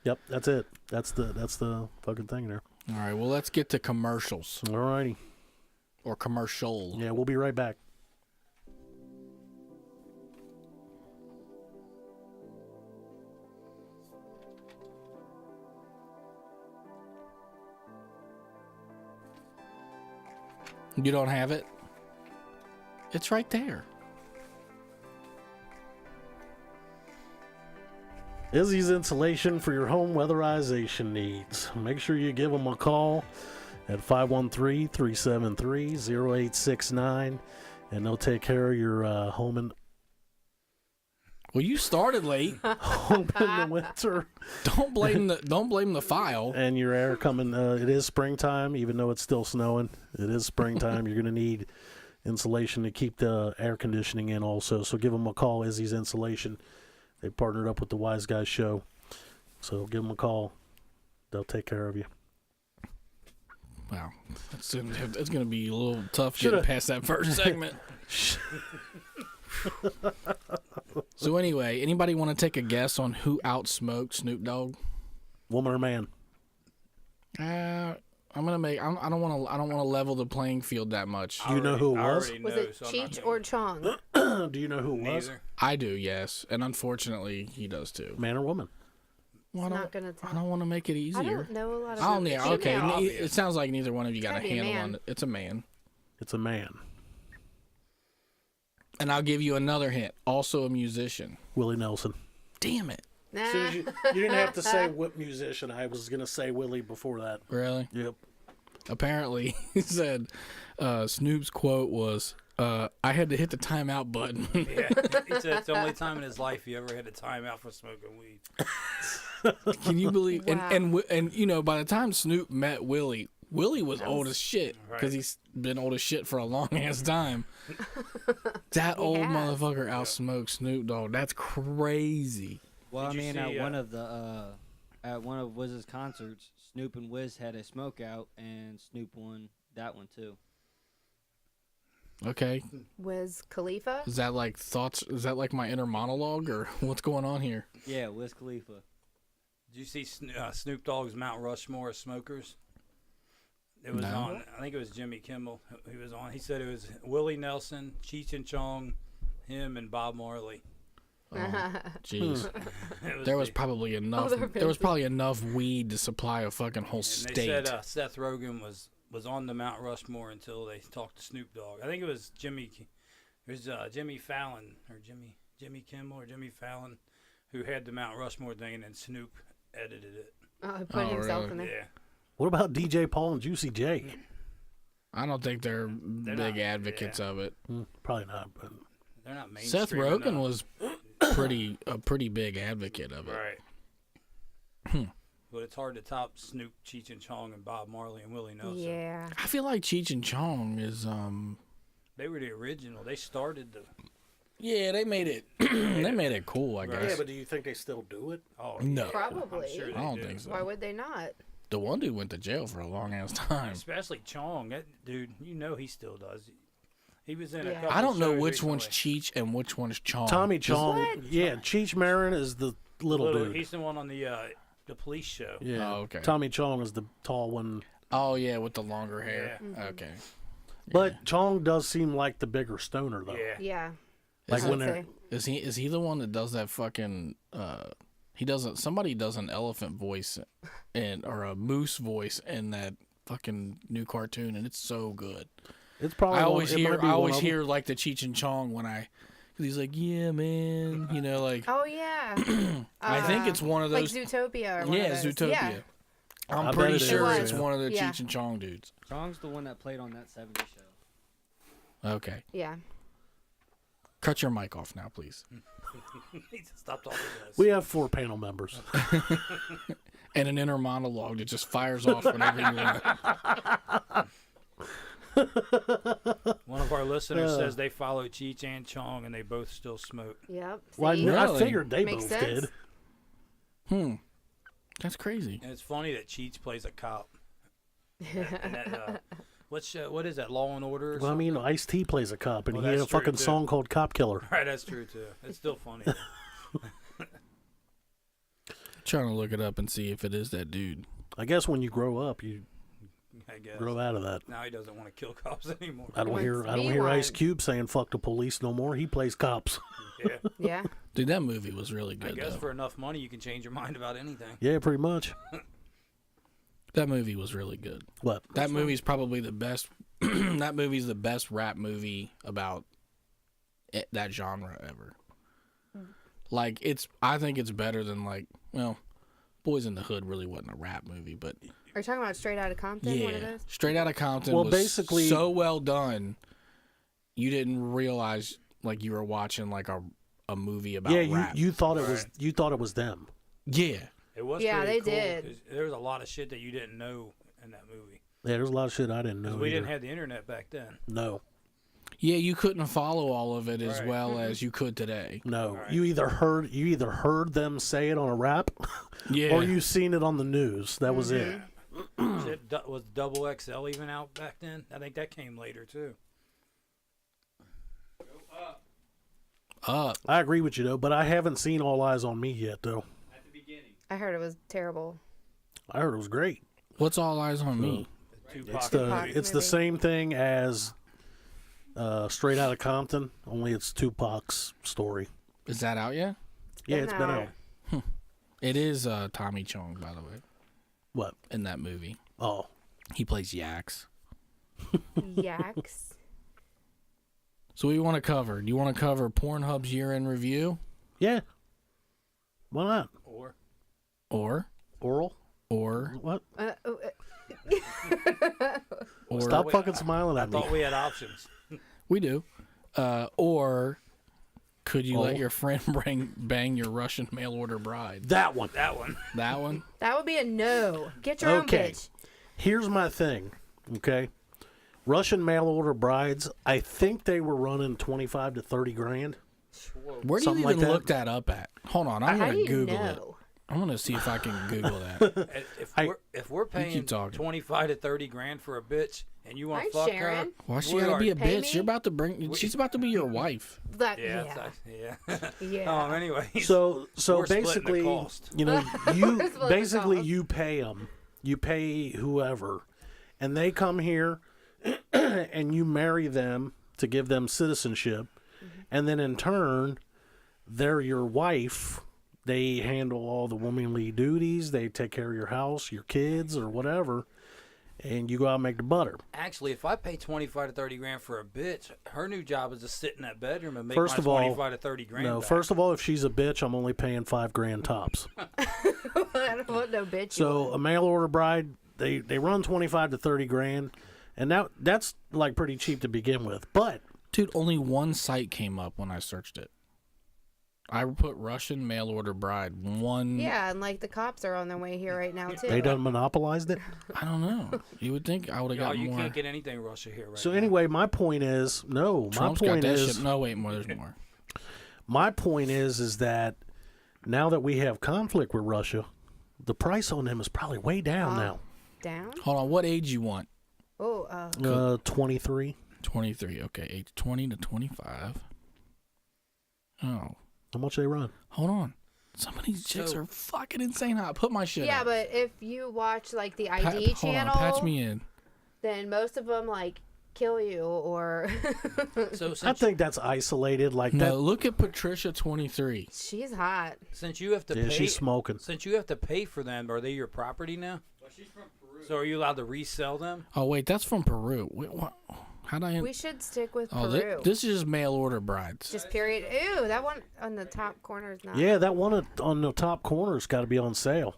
S8: Yep, that's it. That's the fucking thing there.
S6: all right. Well, let's get to commercials
S8: Alrighty.
S6: or commercial.
S8: Yeah, we'll be right back.
S6: You don't have it? It's right there.
S8: Izzy's Insulation for your home weatherization needs. Make sure you give them a call at 513-373-0869, and they'll take care of your home in
S6: Well, you started late.
S8: the winter
S6: Don't blame the file.
S8: and your air coming. It is springtime, even though it's still snowing. It is springtime. You're going to need insulation to keep the air conditioning in also. So give them a call, Izzy's Insulation. They partnered up with the Wise Guys Show. So give them a call. They'll take care of you.
S6: Wow, it's going to be a little tough
S8: Shoulda-
S6: getting past that first segment. So anyway, anybody want to take a guess on who outsmoked Snoop Dogg?
S8: Woman or man?
S6: I'm gonna make. I don't want to level the playing field that much.
S8: Do you know who it
S1: I
S8: was?
S1: already
S3: Was
S1: know,
S3: it
S1: so I'm not
S3: Cheech
S1: gonna-
S3: or Chong?
S8: Do you know who it was?
S1: Neither.
S6: I do, yes, and unfortunately, he does too.
S8: Man or woman?
S6: Well,
S3: Not gonna
S6: I
S3: tell.
S6: don't want to make it
S3: I
S6: easier.
S3: don't know a lot of.
S6: I don't. Yeah, okay.
S3: females.
S6: It sounds like neither one of you got a
S3: Gotta be a
S6: handle
S3: man.
S6: on it. It's a man.
S8: It's a man.
S6: And I'll give you another hint. Also a musician.
S8: Willie Nelson.
S6: Damn it!
S8: As soon as you didn't have to say what musician. I was going to say Willie before that.
S6: Really?
S8: Yep.
S6: Apparently, he said Snoop's quote was, "I had to hit the timeout button."
S1: Yeah, he said it's the only time in his life he ever had a timeout for smoking weed.
S6: Can you believe?
S3: Wow.
S6: And you know, by the time Snoop met Willie, Willie was old as shit because
S1: Right.
S6: he's been old as shit for a long ass time. That old
S3: has.
S6: motherfucker outsmoked Snoop Dogg. That's crazy.
S4: Well, I
S1: Did you
S4: mean,
S1: see,
S4: at one of Wiz's concerts, Snoop and Wiz had a smoke out, and Snoop won that one too.
S6: Okay,
S3: Wiz Khalifa.
S6: is that like thoughts? Is that like my inner monologue, or what's going on here?
S4: Yeah, Wiz Khalifa.
S1: Did you see Snoop Dogg's Mount Rushmore of smokers? It was
S6: No.
S1: on. I think it was Jimmy Kimmel. He was on. He said it was Willie Nelson, Cheech and Chong, him, and Bob Marley.
S6: Jeez,
S1: It
S6: there was
S1: the-
S6: probably enough.
S3: they're
S6: There was
S3: busy.
S6: probably enough weed to supply a fucking whole
S1: And
S6: state.
S1: they said Seth Rogen was on the Mount Rushmore until they talked to Snoop Dogg. I think it was Jimmy. It was Jimmy Fallon or Jimmy Kimmel or Jimmy Fallon who had the Mount Rushmore thing, and then Snoop edited it.
S3: He put
S6: Oh,
S3: himself
S6: really?
S3: in there.
S1: Yeah.
S8: What about DJ Paul and Juicy J?
S6: I don't think they're big
S1: not-
S6: advocates of it.
S8: Probably not. But
S1: They're not mainstream.
S6: Seth Rogen
S1: enough.
S6: was a pretty big advocate of it.
S1: Right. But it's hard to top Snoop, Cheech and Chong, and Bob Marley and Willie Nelson.
S3: Yeah.
S6: I feel like Cheech and Chong is
S1: They were the original. They started the.
S6: yeah, they made it they made it cool, I
S1: Right.
S6: guess.
S8: yeah, but do you think they still do it?
S1: Oh,
S6: No.
S1: yeah,
S3: Probably.
S1: I'm sure
S6: I
S1: they
S6: don't
S1: do.
S6: think so.
S3: Why would they not?
S6: The one dude went to jail for a long ass time.
S1: Especially Chong. That dude, you know he still does. He was in a
S3: Yeah.
S1: couple
S6: I don't know
S1: shows
S6: which one's
S1: recently.
S6: Cheech and which one's Chong.
S8: Tommy Chong.
S3: What?
S8: Yeah, Cheech Marin is the little dude.
S1: He's the one on the police show.
S8: Yeah.
S6: Oh, okay.
S8: Tommy Chong is the tall one.
S6: Oh yeah, with the longer hair. Okay.
S8: But Chong does seem like the bigger stoner though.
S1: Yeah.
S3: Yeah.
S8: Like
S3: I
S8: when
S3: would
S8: they're
S3: say.
S6: Is he the one that does that fucking somebody does an elephant voice or a moose voice in that fucking new cartoon, and it's so good.
S8: It's probably.
S6: I
S8: one-
S6: always
S8: it
S6: hear
S8: might be
S6: I
S8: one
S6: always
S8: of them.
S6: hear like the Cheech and Chong when cause he's like, yeah, man, you know, like
S3: Oh yeah.
S6: I think it's one of
S3: like
S6: those.
S3: Zootopia or one
S6: Yeah,
S3: of those.
S6: Zootopia.
S3: Yeah.
S6: I'm
S8: I
S6: pretty
S8: bet it
S6: sure
S3: is.
S6: it's one of the
S3: Yeah.
S6: Cheech and Chong dudes.
S4: Chong's the one that played on that 70s show.
S6: Okay,
S3: Yeah.
S6: cut your mic off now, please.
S1: Stop talking to us.
S8: We have 4 panel members.
S6: And an inner monologue that just fires off whenever you want.
S1: One of our listeners says they follow Cheech and Chong, and they both still smoke.
S3: Yep.
S8: Well,
S3: See?
S8: I
S6: Really?
S8: figured they
S3: Makes
S8: both
S3: sense.
S8: did.
S6: That's crazy.
S1: And it's funny that Cheech plays a cop. And that, what is that, Law and Order? Or
S8: Well, I
S1: something?
S8: mean, Ice-T plays a cop, and
S1: Well,
S8: he had a
S1: that's true,
S8: fucking
S1: too.
S8: song called Cop Killer.
S1: Right, that's true too. It's still funny. though.
S6: Trying to look it up and see if it is that dude.
S8: I guess when you grow up, you
S1: I guess.
S8: grow out of that.
S1: Now he doesn't want to kill cops anymore.
S8: I don't
S3: Wants
S8: hear
S3: to
S8: I don't
S3: be
S8: hear
S3: one.
S8: Ice Cube saying "fuck the police" no more. He plays cops.
S1: Yeah.
S3: Yeah.
S6: Dude, that movie was really
S1: I
S6: good.
S1: guess
S6: though.
S1: for enough money, you can change your mind about anything.
S8: Yeah, pretty much.
S6: That movie was really good.
S8: What?
S6: That movie's probably the best. That movie's the best rap movie about that genre ever. Like I think it's better than Boys in the Hood really wasn't a rap movie, but
S3: Are you talking about Straight Outta Compton? One of
S6: yeah,
S3: those?
S6: Straight Outta Compton
S8: Well,
S6: was
S8: basically-
S6: so well done. You didn't realize like you were watching like a movie about
S8: Yeah,
S6: rap.
S8: you thought it was them.
S6: Yeah,
S1: It was
S3: Yeah,
S1: pretty
S3: they
S1: cool,
S3: did.
S1: 'cause there was a lot of shit that you didn't know in that movie.
S8: Yeah, there's a lot of shit I didn't
S1: 'Cause
S8: know.
S1: we
S8: either.
S1: didn't have the internet back then.
S8: No,
S6: yeah, you couldn't follow all of it as
S1: Right.
S6: well as you could today.
S8: no.
S1: Right.
S8: You either heard them say it on a rap,
S6: Yeah,
S8: or you seen it on the news. That was it.
S1: Shit, was Double XL even out back then? I think that came later too.
S8: I agree with you though, but I haven't seen All Eyes on Me yet though.
S2: At the beginning.
S3: I heard it was terrible.
S8: I heard it was great.
S6: What's All Eyes on Me?
S1: Tupac
S8: It's the
S3: Tupac
S8: it's the
S3: movie.
S8: same thing as Straight Outta Compton, only it's Tupac's story.
S6: Is that out yet?
S8: Yeah, it's been
S3: No.
S8: out.
S6: It is Tommy Chong, by the way,
S8: What?
S6: in that movie.
S8: Oh,
S6: He plays Yax.
S3: Yaks.
S6: So what do you want to cover? Do you want to cover Pornhub's year-end review?
S8: yeah. Why not?
S1: or
S6: Or
S8: Oral? What?
S6: or
S8: Stop
S1: wait,
S8: fucking smiling
S1: I
S8: at me.
S1: thought we had options.
S6: we do. Or could you let
S8: Oh.
S6: your friend bang your Russian mail order bride?
S8: That one.
S1: That one.
S6: That one?
S3: That would be a no. Get your
S8: Okay.
S3: own bitch.
S8: Here's my thing, okay? Russian mail order brides, I think they were running 25 to 30 grand.
S6: Where do
S8: Something
S6: you
S8: like
S6: even
S8: that.
S6: look that up at? Hold on, I'm
S3: How
S6: gonna
S3: do you
S6: Google
S3: know?
S6: it. I'm gonna see if I can Google that.
S1: If we're paying
S6: keep talking.
S1: 25 to 30 grand for a bitch, and you want
S3: I'm
S1: to fuck
S3: sharing.
S1: her,
S6: Why she
S1: we
S6: gotta
S1: are-
S6: be a
S3: Pay
S6: bitch?
S3: me?
S6: You're about to bring. She's about to be your wife.
S3: That,
S1: Yeah.
S3: yeah.
S1: Yeah.
S3: Yeah.
S1: Anyway.
S8: So
S1: We're splitting the
S8: basically,
S1: cost.
S8: you know,
S3: We're splitting the cost.
S8: you pay them, you pay whoever, and they come here, and you marry them to give them citizenship, and then in turn, they're your wife. They handle all the womanly duties. They take care of your house, your kids, or whatever, and you go out and make the butter.
S1: Actually, if I pay 25 to 30 grand for a bitch, her new job is to sit in that bedroom and make
S8: First
S1: my
S8: of all,
S1: 25 to 30 grand.
S8: No,
S1: back.
S8: first of all, if she's a bitch, I'm only paying $5 grand tops.
S3: I don't want no bitch.
S8: So a mail order bride, they run 25 to 30 grand, and that's like pretty cheap to begin with. But
S6: Dude, only one site came up when I searched it. I put Russian mail order bride. One.
S3: Yeah, and like the cops are on their way here right now too.
S8: they done monopolized it.
S6: I don't know. You would think I would have
S1: No,
S6: got
S1: you
S6: more.
S1: can't get anything Russia here right
S8: So
S1: now.
S8: anyway, my point is,
S6: Trump's got that shit. No, wait, more. There's more.
S8: my point is that now that we have conflict with Russia, the price on them is probably way down
S3: Down?
S6: Hold on. What age you want?
S3: Oh,
S8: now. 23.
S6: 23. Okay, age 20 to 25. Oh,
S8: How much they run?
S6: hold on. Some of these chicks
S1: So-
S6: are fucking insane hot. Put my shit
S3: yeah,
S6: up.
S3: but if you watch like the
S6: Hold
S3: ID
S6: on,
S3: channel,
S6: patch me in.
S3: then most of them like kill you or
S1: So
S8: I
S1: since,
S8: think that's isolated like
S6: No, look at Patricia 23.
S3: she's hot.
S1: since you have to
S8: that. Yeah,
S1: pay,
S8: she's smoking.
S1: since you have to pay for them, are they your property now?
S2: Well, she's from Peru.
S1: So are you allowed to resell them?
S6: Oh wait, that's from Peru. Wait, what? How'd I?
S3: We should stick with
S6: Oh,
S3: Peru.
S6: this is just mail order brides.
S3: Just period. Ew, that one on the top corner is not.
S8: Yeah, that one on the top corner's got to be on sale.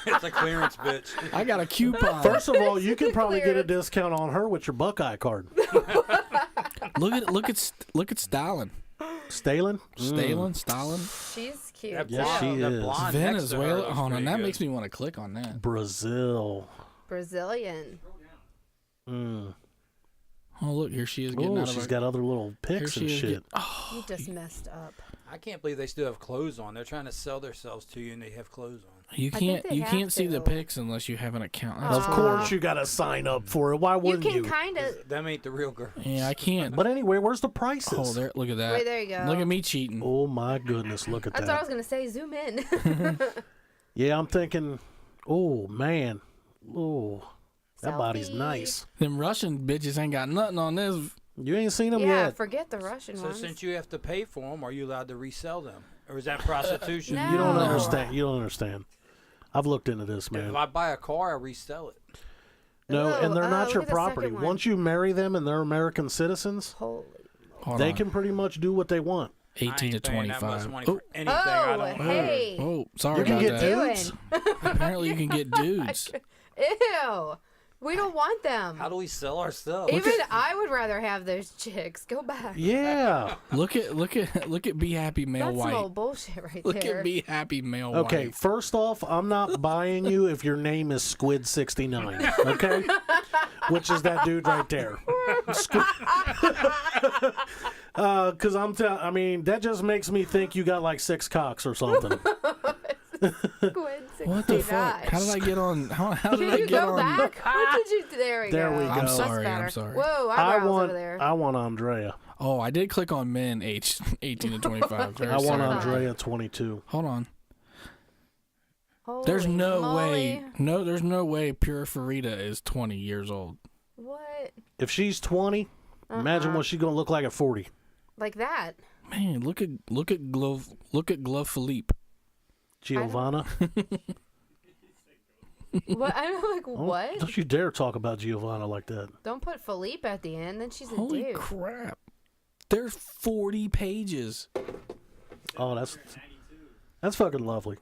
S1: It's a clearance bitch.
S6: I got a coupon.
S8: First of all, you can probably get a discount on her with your Buckeye card.
S6: look at Stalin.
S8: Stalin?
S6: Stalin.
S3: She's cute.
S1: That
S8: Yes,
S1: blonde-
S8: she
S1: that
S8: is.
S1: blonde next to her
S6: Venezuela.
S1: looks
S6: Oh, no,
S1: pretty
S6: that
S1: good.
S6: makes me want to click on that.
S8: Brazil.
S3: Brazilian.
S8: Mm.
S6: Oh, look, here she is getting
S8: Oh,
S6: out of
S8: she's
S6: her.
S8: got other little
S6: Here
S8: pics
S6: she
S8: and
S6: is.
S8: shit.
S3: You just messed up.
S1: I can't believe they still have clothes on. They're trying to sell themselves to you, and they have clothes on.
S6: You
S3: I think
S6: can't
S3: they
S6: you
S3: have
S6: can't see the
S3: to.
S6: pics unless you have an account.
S8: Of
S6: That's
S8: course, you got to sign up for it. Why
S3: You
S8: wouldn't
S3: can
S8: you?
S3: kind of.
S1: Them ain't the real girls.
S6: Yeah, I can't.
S8: But anyway, where's the prices?
S6: Oh, there! Look at that.
S3: Wait, there you go.
S6: Look at me cheating.
S8: Oh, my goodness, look at
S3: That's what I
S8: that.
S3: was gonna say. Zoom in.
S8: Yeah, I'm thinking, oh, man. Oh, that body's
S3: Selfie.
S8: nice.
S6: Them Russian bitches ain't got nothing on this.
S8: You ain't seen them
S3: Yeah,
S8: yet.
S3: forget the Russian
S1: So
S3: ones.
S1: since you have to pay for them, are you allowed to resell them, or is that prostitution?
S3: No.
S8: You don't
S3: No.
S8: understand. You don't understand. I've looked into this,
S1: If
S8: man.
S1: I buy a car, I resell it.
S8: No, and they're
S3: Oh,
S8: not
S3: look
S8: your
S3: at the
S8: property.
S3: second one.
S8: Once you marry them and they're American citizens,
S3: Holy.
S6: Hold
S8: they
S6: on.
S8: can pretty much do what they want.
S1: I
S6: 18 to
S1: ain't paying that much
S6: 25.
S1: money
S6: Oh,
S1: for anything. I
S3: Oh,
S1: don't.
S3: hey.
S6: oh, sorry
S8: You can
S6: about
S8: get
S6: that.
S8: dudes.
S6: Apparently, you can get dudes.
S3: Ew. We don't want them.
S1: How do we sell our stuff?
S3: Even I would rather have those chicks. Go back.
S8: Yeah.
S6: Look at Be Happy Male
S3: That's some
S6: White.
S3: old bullshit right
S6: Look
S3: there.
S6: at Be Happy Male
S8: Okay,
S6: White.
S8: first off, I'm not buying you if your name is Squid69, okay? Which is that dude right there. Because I mean, that just makes me think you got like 6 cocks or something.
S3: Squid
S6: What the fuck?
S3: 69.
S6: How did I get on? How did
S3: Can
S6: I
S3: you
S6: get
S3: go
S6: on?
S3: back? What did you? There we
S8: There
S3: go.
S8: we go.
S6: I'm
S8: That's
S6: sorry.
S3: better.
S6: I'm sorry.
S3: Whoa,
S8: I
S3: eyebrows
S8: want
S3: over there.
S8: I want Andrea.
S6: Oh, I did click on men age 18 to 25. Very
S8: I want
S6: sorry about that.
S8: Andrea 22.
S6: Hold on.
S3: Holy
S6: There's no
S3: moly.
S6: way. There's no way Pure Farida is 20 years old.
S3: What?
S8: If she's 20, imagine what she's gonna look like at 40.
S3: Like that?
S6: Man, look at Glove Philippe.
S8: Giovanna.
S3: What? I'm like,
S8: Oh,
S3: what?
S8: Don't you dare talk about Giovanna like that.
S3: Don't put Philippe at the end. Then she's a
S6: Holy
S3: dude.
S6: crap! There's 40 pages.
S8: Oh, that's fucking lovely.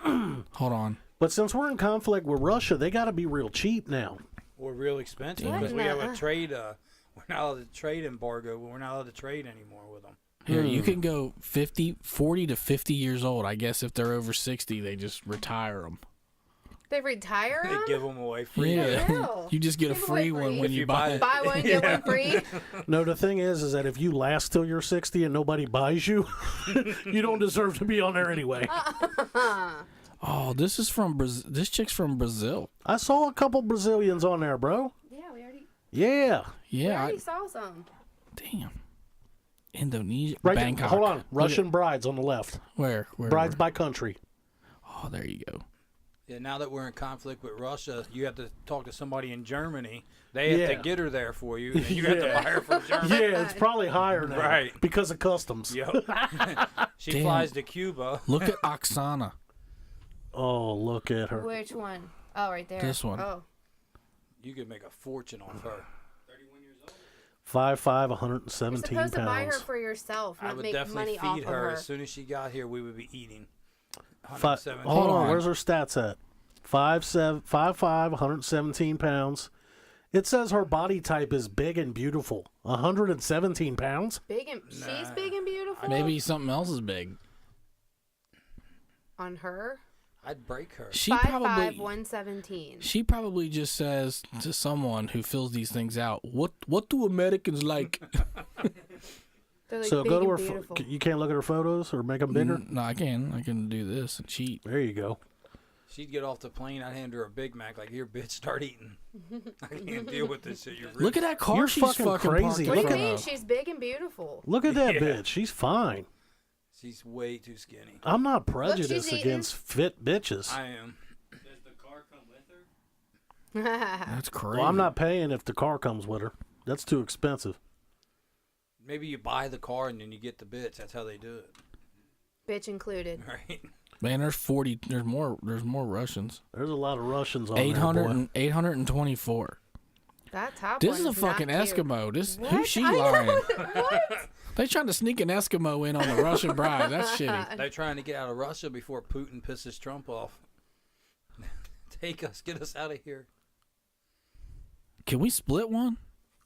S6: Hold on.
S8: But since we're in conflict with Russia, they got to be real cheap now.
S1: We're real expensive
S6: Damn
S1: because
S3: it.
S1: we have
S3: Nuh-uh.
S1: a trade. We're not allowed to trade embargo. We're not allowed to trade anymore with them.
S6: Here, you can go 40 to 50 years old. I guess if they're over 60, they just retire them.
S3: They retire
S1: They
S3: them?
S1: give them away free.
S6: Yeah.
S3: Ew.
S6: You just get a
S3: Give away
S6: free one
S3: free.
S6: when
S1: If
S6: you
S1: you
S6: buy
S1: buy
S6: it.
S3: Buy one, get one free.
S8: No, the thing is that if you last till you're 60 and nobody buys you, you don't deserve to be on there anyway.
S6: Oh, this is from Brazil. This chick's from Brazil.
S8: I saw a couple Brazilians on there, bro.
S3: Yeah, we already,
S8: Yeah.
S6: Yeah.
S3: saw some.
S6: Damn. Indonesia.
S8: Right
S6: Bangkok.
S8: there. Hold on.
S6: Look
S8: Russian brides on the left.
S6: at- Where?
S8: Brides by country.
S6: Oh, there you go.
S1: Yeah, now that we're in conflict with Russia, you have to talk to somebody in Germany. They have
S8: Yeah.
S1: to get her there for you, and then you have to
S8: Yeah.
S1: buy her from Germany.
S8: Yeah, it's probably higher now.
S1: Right.
S8: Because of customs.
S1: Yep. She
S6: Damn.
S1: flies to Cuba.
S6: Look at Oksana.
S8: Oh, look at her.
S3: Which one? Oh, right there.
S6: This one.
S3: Oh.
S1: You could make a fortune off her.
S8: 5'5",
S3: You're
S8: 117
S3: supposed to buy her
S8: pounds.
S3: for yourself,
S1: I
S3: not
S1: would
S3: make
S1: definitely
S3: money off
S1: feed
S3: of
S1: her.
S3: her.
S1: As soon as she got here, we would be eating.
S8: Hold
S1: 117.
S8: on. Where's her stats at? 5'5", 117 pounds. It says her body type is big and beautiful. 117 pounds?
S3: Big and she's big and beautiful.
S6: Maybe something else is big.
S3: On her.
S1: I'd break her.
S6: She
S3: 5'5",
S6: probably
S3: 117.
S6: she probably just says to someone who fills these things out, "What do Americans like?"
S3: They're like
S8: So
S3: big
S8: go to
S3: and
S8: her.
S3: beautiful.
S8: You can't look at her photos or make them bigger?
S6: No, I can do this and cheat.
S8: There you go.
S1: She'd get off the plane. I'd hand her a Big Mac. Like, here, bitch, start eating. I can't deal with this shit. You're
S6: Look at that car
S8: You're
S6: she's
S8: fucking
S6: fucking
S8: crazy.
S6: parked in
S3: What do you
S8: Look at
S3: mean?
S6: front of.
S3: She's big and beautiful.
S8: Look at that
S1: Yeah.
S8: bitch. She's fine.
S1: She's way too skinny.
S8: I'm not
S3: she's
S8: prejudiced
S3: eating.
S8: against fit bitches.
S1: I am.
S2: Does the car come with her?
S6: That's crazy.
S8: Well, I'm not paying if the car comes with her. That's too expensive.
S1: Maybe you buy the car and then you get the bitch. That's how they do it.
S3: Bitch included.
S1: Right?
S6: Man, there's 40. There's more Russians.
S8: There's a lot of Russians on
S6: 800
S8: there, boy.
S6: and 824.
S3: That top
S6: This
S3: one
S6: is a fucking
S3: not cute.
S6: Eskimo.
S3: What?
S6: Who's she
S3: I know.
S6: lying?
S3: What?
S6: They trying to sneak an Eskimo in on the Russian bride. That's shitty.
S1: They're trying to get out of Russia before Putin pisses Trump off. Take us, get us out of here.
S6: Can we split one?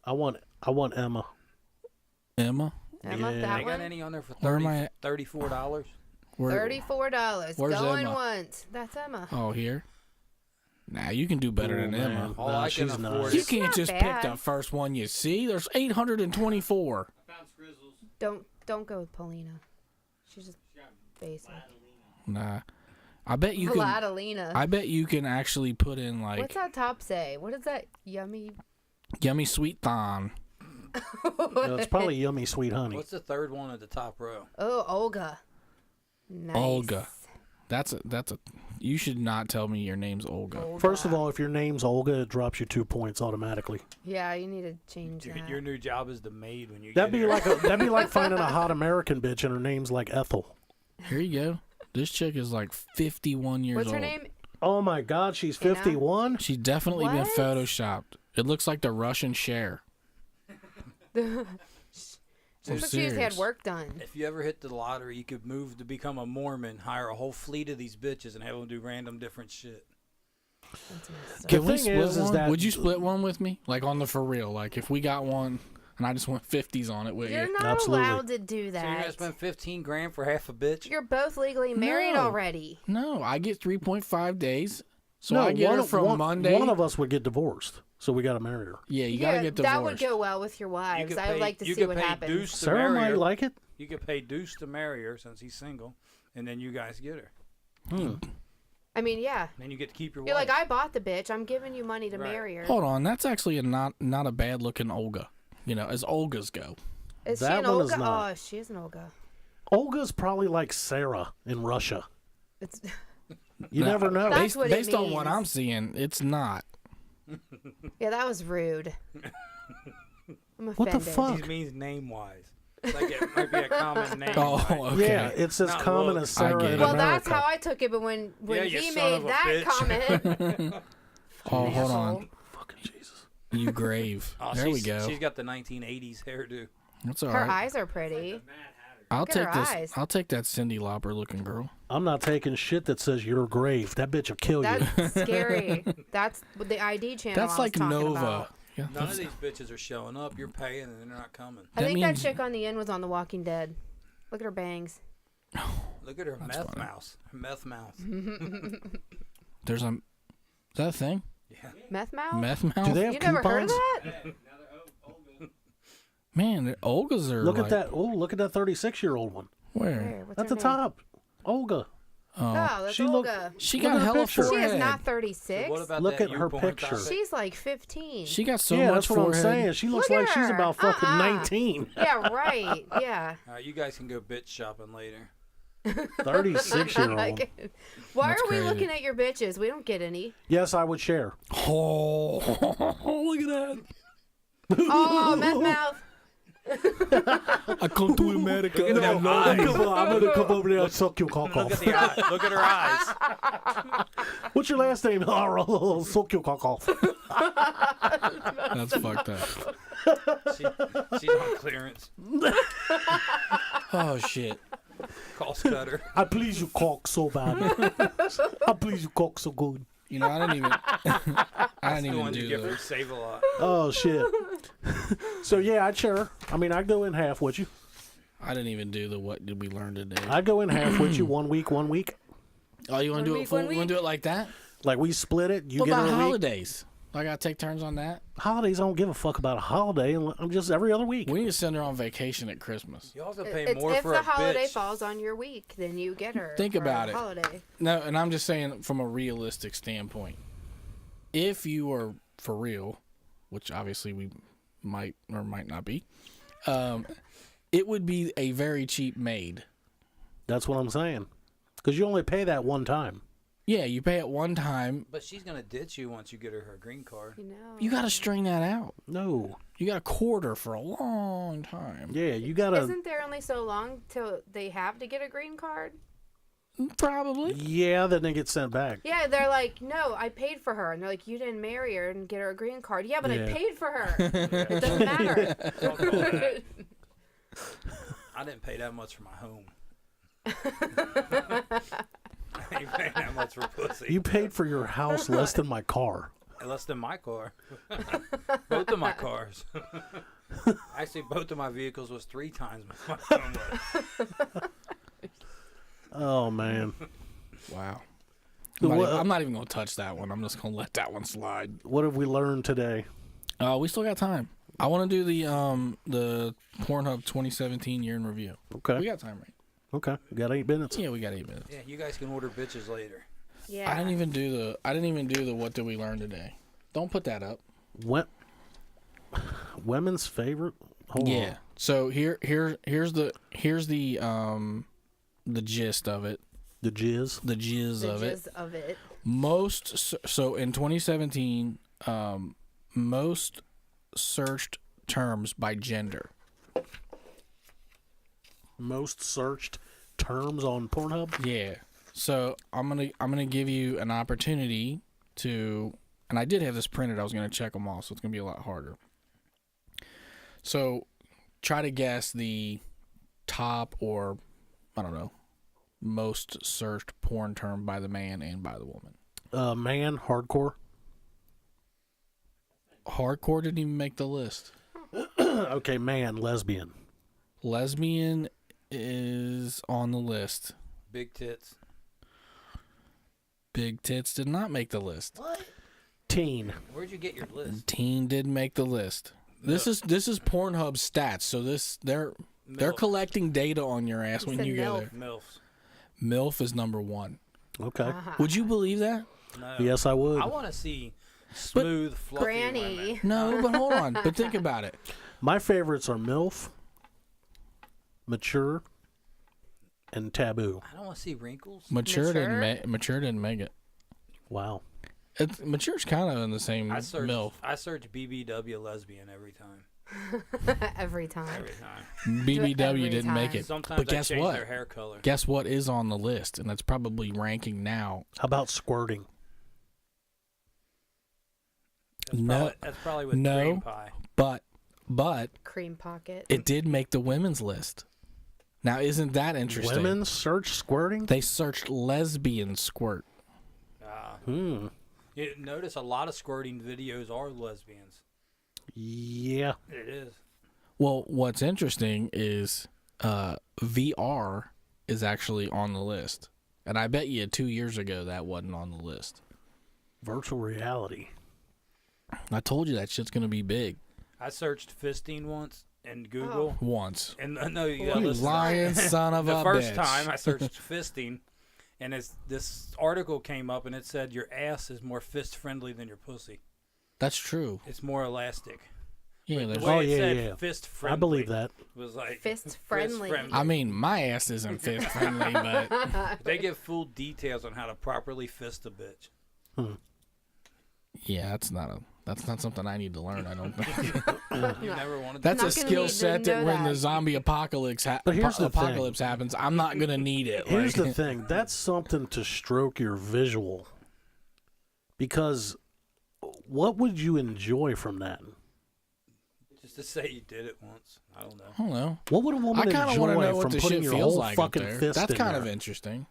S8: I want Emma.
S6: Emma?
S3: Emma,
S8: Yeah.
S3: that
S1: They got
S3: one.
S1: any on there for
S6: Where am I at?
S1: $34?
S6: Where-
S3: $34.
S6: Where's
S3: Going
S6: Emma?
S3: once. That's Emma.
S6: Oh, here? Nah, you can do better
S8: Oh,
S6: than
S8: man.
S6: Emma.
S1: All
S8: Nah,
S1: I can
S8: she's
S1: afford
S8: nice.
S6: You
S1: is
S6: can't
S3: not
S6: just
S3: bad.
S6: pick the first one you see. There's 824.
S2: I found Scrizzles.
S3: Don't go with Paulina. She's just basic.
S6: Nah. I bet you can.
S3: Vladalina.
S6: I bet you can actually put in like
S3: What's that top say? What is that? Yummy.
S6: yummy sweet thon.
S8: No, it's probably Yummy Sweet Honey.
S1: What's the third one at the top row?
S3: Oh, Olga. Nice.
S6: Olga. That's a. You should not tell me your name's Olga.
S3: Olga.
S8: First of all, if your name's Olga, it drops you 2 points automatically.
S3: Yeah, you need to change that.
S1: Your new job is the maid when you
S8: That'd
S1: get
S8: be
S1: here.
S8: that'd be like finding a hot American bitch and her name's like Ethel.
S6: Here you go. This chick is like 51 years
S3: What's
S6: old.
S3: her name?
S8: Oh my God, she's
S3: Tina?
S8: 51.
S6: She's definitely been
S3: What?
S6: photoshopped. It looks like the Russian Cher. I'm
S3: Looks like she just had
S6: serious.
S3: work done.
S1: If you ever hit the lottery, you could move to become a Mormon, hire a whole fleet of these bitches, and have them do random different shit.
S3: That's messed up.
S6: Can we
S8: thing
S6: split
S8: is
S6: one?
S8: that-
S6: Would you split one with me? Like on the for real? Like if we got one and I just went 50s on it with
S3: You're
S6: you?
S3: not
S8: Absolutely.
S3: allowed to do
S1: So you're gonna
S3: that.
S1: spend $15,000 for half a bitch?
S3: You're both legally married
S6: No.
S3: already.
S6: No, I get 3.5 days. So
S8: no,
S6: I get her from Monday.
S8: One of us would get divorced, so we got to marry her.
S6: Yeah, you gotta get divorced.
S3: that would go well with your wives.
S1: could
S3: I would
S1: pay-
S3: like to
S1: you
S3: see
S1: could
S3: what
S1: pay
S3: happens.
S1: Deuce to
S8: Sarah
S1: marry
S8: might
S1: her.
S8: like it.
S1: You could pay Deuce to marry her since he's single, and then you guys get her.
S3: I mean, yeah.
S1: Then you get to keep your
S3: You're
S1: wife.
S3: like, I bought the bitch. I'm giving you money to
S1: Right.
S3: marry her.
S6: Hold on, that's actually a not a bad looking Olga. You know, as Olgas go.
S3: Is she
S8: That
S3: an
S8: one is
S3: Olga?
S8: not.
S3: Oh, she is an Olga.
S8: Olga's probably like Sarah in Russia.
S3: It's
S8: You
S6: No,
S8: never know.
S3: That's
S6: Based,
S3: what it
S6: based on what
S3: means.
S6: I'm seeing, it's not.
S3: yeah, that was rude. I'm offended.
S8: What the fuck?
S1: He means name-wise. Like it might be a common name.
S6: Oh,
S1: right?
S6: okay.
S8: Yeah, it's as
S1: Not
S8: common
S1: look.
S8: as Sarah
S6: I get
S8: in
S6: it.
S3: Well,
S8: America.
S3: that's how I took it. But when
S1: Yeah, you
S3: he
S1: son
S3: made
S1: of a
S3: that
S1: bitch.
S3: comment,
S6: Oh, hold on.
S3: asshole.
S8: Fucking Jesus.
S6: You grave.
S1: Oh,
S6: there we
S1: she's-
S6: go.
S1: She's got the 1980s hairdo.
S6: That's all
S3: her
S6: right.
S3: eyes are pretty.
S6: I'll
S3: Look at
S6: take
S3: her
S6: this.
S3: eyes.
S6: I'll take that Cindy Lauper looking girl.
S8: I'm not taking shit that says you're grave. That bitch will kill you.
S3: That's scary. That's the ID channel.
S6: That's
S3: I was
S6: like
S3: talking
S6: Nova.
S3: About.
S6: Yeah,
S1: None of these bitches are showing up. You're paying, and they're not coming.
S3: I
S6: That
S3: think
S6: means-
S3: that chick on the end was on The Walking Dead. Look at her bangs.
S1: Look at her
S6: That's
S1: meth
S6: funny.
S1: mouse. Her meth mouth.
S6: There's a. Is that a thing?
S1: Yeah.
S3: Meth mouth?
S6: Meth mouth.
S8: Do they have
S3: You never heard of
S8: coupons?
S3: that?
S6: Man, the Olgas are.
S8: Look
S6: like,
S8: at that. Oh, look at that 36-year-old one.
S6: Where?
S3: Where? What's
S8: At
S3: her
S8: the
S3: name?
S8: top. Olga.
S6: Oh,
S3: Oh, that's
S8: She look-
S3: Olga.
S6: she
S8: Look
S6: got
S8: at her
S6: hella
S8: picture.
S3: She
S6: forehead.
S3: is not
S1: So
S3: 36.
S1: what about
S8: Look
S1: that
S8: at her
S1: YouPorn
S8: picture.
S1: topic?
S3: She's like 15.
S6: She got so
S8: yeah,
S6: much
S8: that's what
S6: forehead.
S8: I'm saying. She looks
S3: Look
S8: like
S3: at
S8: she's
S3: her.
S8: about fucking 19.
S3: yeah, right. Yeah.
S1: All right, you guys can go bitch shopping later.
S8: 36-year-old.
S3: Why
S6: That's
S3: are we
S6: crazy.
S3: looking at your bitches? We don't get any.
S8: Yes, I would share.
S6: Oh, look at that!
S3: Oh, meth mouth.
S6: I come to America.
S1: Look at them eyes.
S8: Come on, I'm gonna come over there and suck your cock
S1: Look at
S8: off.
S1: the eyes. Look at her eyes.
S8: What's your last name? Oh, suck your cock off.
S6: That's fucked up.
S1: She's on clearance.
S6: Oh shit!
S1: Cost cutter.
S8: I please you cock so bad. I please you cock so good.
S6: You know, I didn't even. I didn't
S1: The
S6: even
S1: ones you
S6: do
S1: get for
S6: that.
S1: Save a Lot.
S8: Oh shit. So yeah, I'd share. I mean, I'd go in half with you.
S6: I didn't even do the what did we learn today.
S8: I'd go in half with you 1 week, 1 week.
S6: Oh, you want to do it?
S3: one
S6: You want to
S3: week?
S6: do it like that?
S8: Like we split it. You
S6: What
S8: get
S6: about
S8: her a week.
S6: holidays? I gotta take turns on that.
S8: Holidays, I don't give a fuck about a holiday. I'm just every other week.
S6: We need to send her on vacation at Christmas.
S1: You also pay
S3: It's
S1: more
S3: if
S1: for
S3: the
S1: a
S3: holiday
S1: bitch.
S3: falls on your week, then you get her.
S6: Think
S3: for
S6: about
S3: a
S6: it.
S3: Holiday.
S6: No, and I'm just saying from a realistic standpoint. If you are for real, which obviously we might or might not be, it would be a very cheap maid.
S8: That's what I'm saying. Because you only pay that one time.
S6: Yeah, you pay it one time.
S1: But she's gonna ditch you once you get her green card.
S3: You know.
S6: You got to string that out.
S8: No.
S6: You got to quarter for a long time.
S8: Yeah, you gotta.
S3: Isn't there only so long till they have to get a green card?
S6: Probably.
S8: Yeah, then they get sent back.
S3: Yeah, they're like, no, I paid for her. And they're like, you didn't marry her and get her a green card. Yeah, but I
S8: Yeah.
S3: paid for her. It doesn't matter.
S1: I didn't pay that much for my home. I ain't paying that much for pussy.
S8: You paid for your house less than my car.
S1: Less than my car. Both of my cars. Actually, both of my vehicles was 3 times my home was.
S8: Oh man.
S6: Wow.
S8: What-
S6: I'm not even going to touch that one. I'm just going to let that one slide.
S8: What have we learned today?
S6: We still got time. I want to do the Pornhub 2017 year in review.
S8: Okay.
S6: We got time, right?
S8: Okay. We got 8 minutes.
S6: Yeah, we got 8 minutes.
S1: Yeah, you guys can order bitches later.
S3: Yeah.
S6: I didn't even do the what did we learn today. Don't put that up.
S8: What? Women's favorite? Hold
S6: Yeah.
S8: on.
S6: So here's the gist of it.
S8: The jizz.
S6: The jizz
S3: The
S6: of it.
S3: jizz of it.
S6: So in 2017, most searched terms by gender.
S8: Most searched terms on Pornhub?
S6: Yeah. So I'm gonna give you an opportunity to, and I did have this printed. I was gonna check them all, so it's gonna be a lot harder. So try to guess the top, or I don't know, most searched porn term by the man and by the woman.
S8: Man, hardcore.
S6: Hardcore didn't even make the list.
S8: Okay, man, lesbian.
S6: Lesbian is on the list.
S1: Big tits.
S6: Big tits did not make the list.
S8: Teen.
S1: Where'd you get your list?
S6: Teen did make the list. This is Pornhub stats. So they're
S1: MILF.
S6: collecting data on your ass
S3: He
S6: when
S3: said
S6: you go
S3: MILF.
S6: there.
S1: MILFs.
S6: MILF is number 1.
S8: Okay.
S6: Would you believe that?
S1: No.
S8: Yes, I would.
S1: I want to see smooth, fluffy
S3: Granny.
S1: women.
S6: No, but hold on. But think about it.
S8: My favorites are MILF, mature, and taboo.
S1: I don't want to see wrinkles.
S6: Mature didn't make it.
S8: Wow.
S6: Mature's kind of in the same
S1: I search
S6: MILF.
S1: BBW lesbian every time.
S3: Every time.
S1: Every time.
S6: BBW
S3: every
S6: didn't make
S3: time.
S6: it.
S1: Sometimes
S6: But guess
S1: I change
S6: what?
S1: their hair color.
S6: Guess what is on the list, and that's probably ranking now.
S8: How about squirting?
S1: That's probably with
S6: no.
S1: cream pie.
S6: But
S3: Cream pocket.
S6: it did make the women's list. Now, isn't that interesting?
S8: Women search squirting?
S6: They searched lesbian squirt.
S8: Hmm.
S1: You notice a lot of squirting videos are lesbians.
S8: Yeah.
S1: It is.
S6: Well, what's interesting is VR is actually on the list. And I bet you 2 years ago that wasn't on the list.
S8: Virtual reality.
S6: I told you that shit's going to be big
S1: I searched fisting once in Google.
S6: once.
S1: And no, you
S6: You
S1: gotta listen.
S6: lying son of
S1: The
S6: a
S1: first
S6: bitch.
S1: time I searched fisting, and this article came up, and it said your ass is more fist friendly than your pussy.
S6: That's true.
S1: It's more elastic.
S6: Yeah,
S1: The
S6: there's,
S1: way
S8: Oh,
S1: it
S8: yeah,
S1: said
S8: yeah.
S1: fist friendly.
S8: I believe that.
S1: Was like
S3: Fist friendly.
S6: I mean, my ass isn't fist friendly, but
S1: They give full details on how to properly fist a bitch.
S6: yeah, that's not something I need to learn. I don't think
S1: You never wanted.
S6: that's
S3: Not
S6: a
S3: gonna
S6: skill
S3: need to
S6: set that
S3: know
S6: when the
S3: that.
S6: zombie apocalypse
S8: But here's the thing.
S6: apocalypse happens, I'm not gonna need it.
S8: Here's
S6: like-
S8: the thing. That's something to stroke your visual. Because what would you enjoy from that?
S1: Just to say you did it once. I don't know.
S6: I don't know.
S8: What would a woman
S6: I kind of want to
S8: enjoy
S6: know what
S8: from
S6: the
S8: putting
S6: shit
S8: your
S6: feels
S8: whole
S6: like up
S8: fucking
S6: there.
S8: fist
S6: That's
S8: in
S6: kind
S8: there?
S6: of interesting.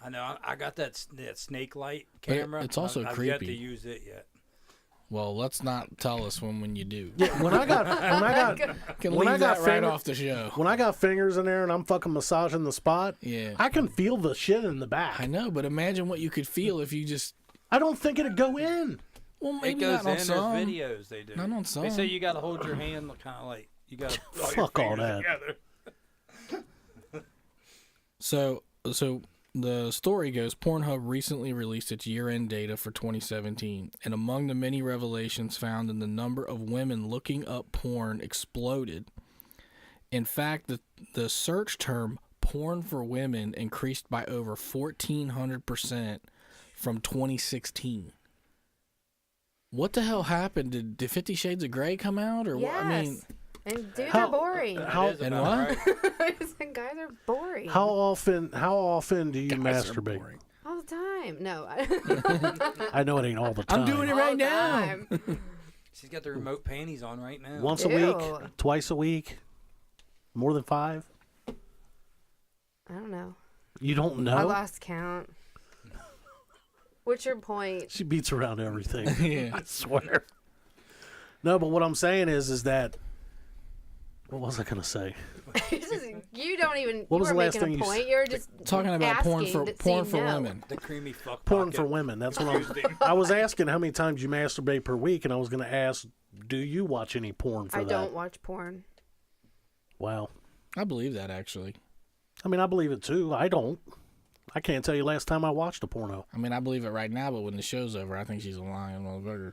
S1: I know. I got that snake light
S6: But
S1: camera.
S6: it's also
S1: I've yet
S6: creepy.
S1: to use it yet.
S6: Well, let's not tell us when you do.
S8: Yeah, when I got
S6: Can
S8: when
S6: leave
S8: I got
S6: that right
S8: finger-
S6: off the show.
S8: when I got fingers in there and I'm fucking massaging the spot,
S6: Yeah,
S8: I can feel the shit in the back.
S6: I know, but imagine what you could feel if you just.
S8: I don't think it'd go in.
S6: Well,
S1: It
S6: maybe
S1: goes
S6: not on
S1: in. There's
S6: some.
S1: videos they do.
S6: Not on
S1: They
S6: some.
S1: say you got to hold your hand kind of like you got to
S8: Fuck all that.
S6: So the story goes, Pornhub recently released its year-end data for 2017, and among the many revelations found in the number of women looking up porn exploded. In fact, the search term porn for women increased by over 1,400% from 2016. What the hell happened? Did 50 Shades of Grey come out? Or what? I mean,
S3: Yes. And dudes
S8: How-
S3: are boring.
S8: How
S6: And what?
S3: I said guys are boring.
S8: how often do you
S6: Guys are
S8: masturbate?
S6: boring.
S3: All the time. No.
S8: I know it ain't all the time.
S6: I'm doing it
S3: All
S6: right
S3: the
S6: now.
S3: time.
S1: She's got the remote panties on right now.
S8: Once a
S3: Ew.
S8: week, twice a week, more than 5.
S3: I don't know.
S8: You don't know.
S3: I lost count. What's your point?
S8: She beats around everything.
S6: Yeah.
S8: I swear. No, but what I'm saying is that. What was I gonna say?
S3: You don't even.
S8: What
S3: you
S8: was the
S3: weren't
S8: last
S3: making
S8: thing
S3: a
S8: you
S3: point. You're just
S6: Talking about porn
S3: asking
S6: for
S3: to see no.
S6: women.
S1: The creamy fuck
S8: Porn
S1: pocket.
S8: for women. That's what I was asking. How many times you masturbate per week? And I was gonna ask, do you watch any porn for
S3: I
S8: that?
S3: don't watch porn.
S8: Wow.
S6: I believe that actually.
S8: I mean, I believe it too. I don't. I can't tell you last time I watched a porno.
S6: I mean, I believe it right now, but when the show's over, I think she's a lying motherfucker.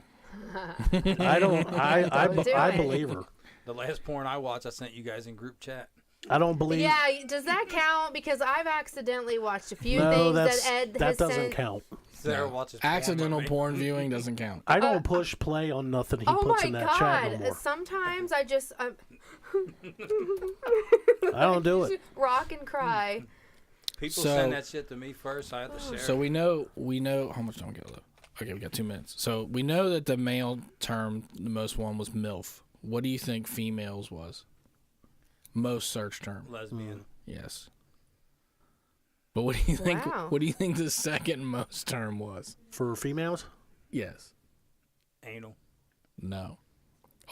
S8: I don't.
S3: Don't do
S8: I
S3: it.
S8: believe her.
S1: The last porn I watched, I sent you guys in group chat.
S8: I don't believe.
S3: Yeah, does that count? Because I've accidentally watched a few
S8: No,
S3: things
S8: that's,
S3: that Ed
S8: that
S3: has
S8: doesn't
S3: sent.
S8: count.
S1: Sarah
S6: No.
S1: watches
S6: Accidental
S1: porn.
S6: porn viewing doesn't count.
S8: I don't push play on nothing he
S3: Oh
S8: puts
S3: my
S8: in that chat no
S3: god!
S8: more.
S3: Sometimes I just
S8: I don't do it.
S3: rock and cry.
S1: People
S6: So-
S1: send that shit to me first. I have to share.
S6: So we know how much time we got left. Okay, we got 2 minutes. So we know that the male term, the most one was MILF. What do you think females was? Most search term.
S1: Lesbian.
S6: Yes. But what do you think?
S3: Wow.
S6: What do you think the second most term was?
S8: For females?
S6: Yes.
S1: Anal.
S6: No.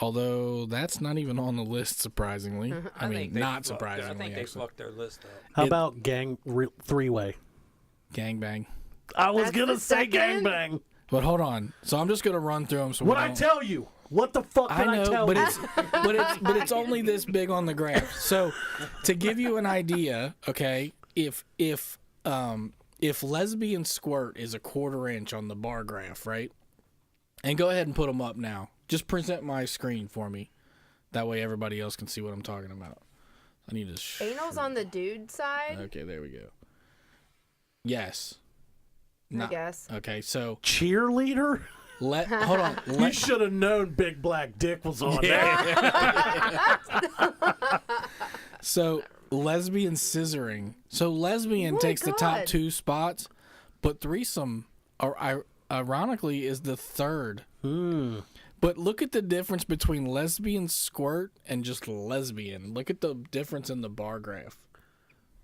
S6: Although that's not even on the list, surprisingly. I mean,
S1: think they
S6: not
S1: fucked-
S6: surprisingly.
S1: I think they
S6: actually.
S1: fucked their list up.
S8: How
S6: It-
S8: about three-way?
S6: Gangbang.
S8: I was
S3: That's
S8: gonna
S3: the
S8: say
S3: second?
S8: gangbang.
S6: But hold on. So I'm just gonna run through them. So
S8: What
S6: we
S8: I
S6: don't-
S8: tell you? What the fuck did
S6: I
S8: I
S6: know,
S8: tell
S6: but
S8: you?
S6: it's only this big on the graph. So to give you an idea, okay, if lesbian squirt is a 1/4 inch on the bar graph, right? And go ahead and put them up now. Just present my screen for me. That way everybody else can see what I'm talking about. I need to.
S3: Anal's on the dude side,
S6: Okay, there we go. Yes.
S3: I
S6: No.
S3: guess.
S6: Okay, so
S8: Cheerleader?
S6: hold on.
S8: You should have known Big Black Dick was on there.
S6: So lesbian scissoring. So lesbian
S3: Oh my
S6: takes the top
S3: God.
S6: 2 spots, but threesome, ironically, is the third. But look at the difference between lesbian squirt and just lesbian. Look at the difference in the bar graph.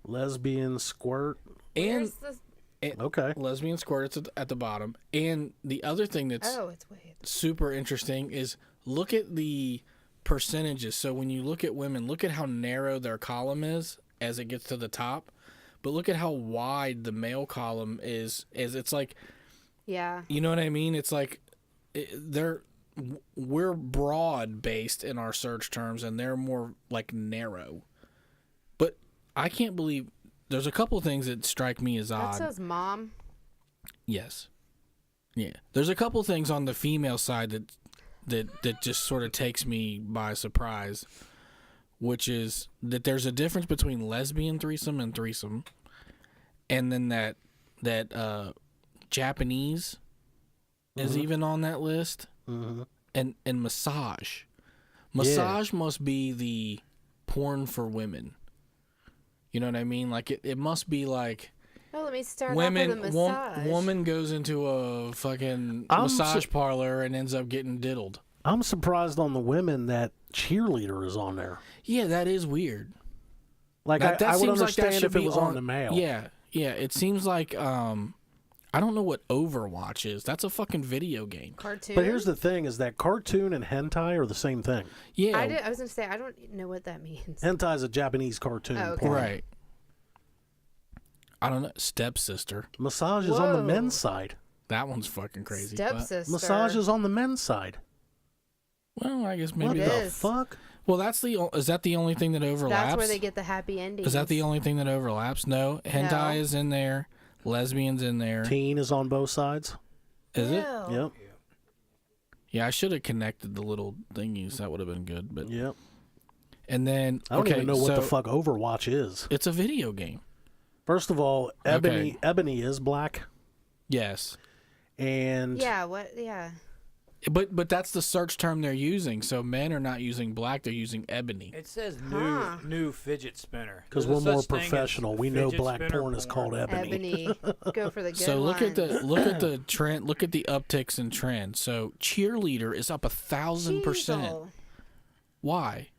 S8: Lesbian squirt.
S6: And
S3: Where's the?
S8: Okay.
S6: lesbian squirt is at the bottom. And the other thing that's
S3: Oh, it's way.
S6: super interesting is look at the percentages. So when you look at women, look at how narrow their column is as it gets to the top, but look at how wide the male column is. As it's like,
S3: Yeah.
S6: you know what I mean? It's like we're broad based in our search terms, and they're more like narrow. But I can't believe there's a couple things that strike me as
S3: That
S6: odd.
S3: says mom.
S6: Yes. Yeah. There's a couple things on the female side that just sort of takes me by surprise, which is that there's a difference between lesbian threesome and threesome, and then that Japanese is even on that list, and massage. Massage must be the porn for women. You know what I mean? Like it must be like
S3: Oh, let me start
S6: women.
S3: off with a massage.
S6: Woman goes into a fucking
S8: I'm
S6: massage parlor and ends up getting diddled.
S8: I'm surprised on the women that cheerleader is on there.
S6: Yeah, that is weird.
S8: Like
S6: That
S8: I would
S6: seems like that
S8: understand
S6: should
S8: if it
S6: be
S8: was on the male.
S6: Yeah. It seems like I don't know what Overwatch is. That's a fucking video game.
S3: Cartoon.
S8: But here's the thing: is that cartoon and hentai are the same thing.
S6: Yeah.
S3: I was gonna say I don't know what that means.
S8: Hentai is a Japanese cartoon.
S3: Oh, okay.
S8: porn.
S6: Right. I don't know. Stepsister.
S8: Massage is on the
S3: Whoa.
S8: men's side.
S6: That one's fucking crazy. but-
S3: Stepsister.
S8: Massage is on the men's side.
S6: Well, I guess
S8: What
S6: maybe.
S3: It
S8: the
S3: is.
S8: fuck?
S6: Well, is that the only thing that overlaps?
S3: That's where they get the happy ending.
S6: Is that the only thing that overlaps? No. Hentai is in there. Lesbians in there.
S8: Teen is on both sides.
S6: Is it?
S8: Yep.
S6: Yeah, I should have connected the little thingies. That would have been good. But
S8: Yep.
S6: and then
S8: I don't
S6: okay,
S8: even know what the
S6: so
S8: fuck Overwatch is.
S6: It's a video game.
S8: First of all,
S6: Okay.
S8: Ebony is black,
S6: Yes.
S8: and
S3: Yeah. What? Yeah.
S6: But that's the search term they're using. So men are not using black; they're using ebony.
S1: It says
S3: Huh.
S1: new fidget spinner.
S8: Because
S1: There's
S8: we're
S1: a
S8: more
S1: such thing as
S8: professional. We know
S1: fidget
S8: black
S1: spinner
S8: porn is called ebony.
S3: Ebony. Go for the good
S6: So look at
S3: ones.
S6: the trend. Look at the upticks in trend. So cheerleader is up 1,000%.
S3: Jeezel.
S6: Why?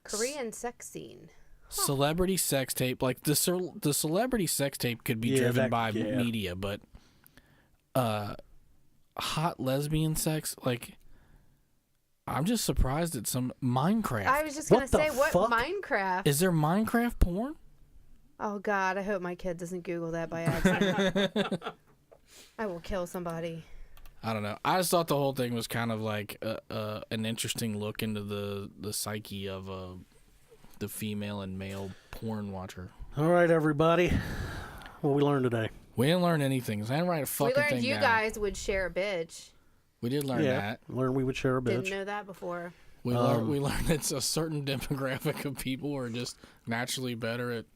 S3: Korean sex scene.
S6: Celebrity sex tape, like the celebrity sex tape could be
S8: Yeah,
S6: driven
S8: that-
S6: by
S8: yeah.
S6: media, but hot lesbian sex, like I'm just surprised at some Minecraft.
S3: I was just
S8: What
S3: gonna
S8: the
S3: say, what
S8: fuck?
S3: Minecraft?
S6: Is there Minecraft porn?
S3: Oh God, I hope my kid doesn't Google that by accident. I will kill somebody.
S6: I don't know. I just thought the whole thing was kind of like an interesting look into the psyche of the female and male porn watcher.
S8: All right, everybody. What we learned today?
S6: We didn't learn anything. I didn't write a
S3: We
S6: fucking
S3: learned
S6: thing
S3: you
S6: down.
S3: guys would share a bitch.
S6: We did learn that.
S8: Learned we would share a
S3: Didn't
S8: bitch.
S3: know that before.
S6: We learned it's a certain demographic of people are just naturally better at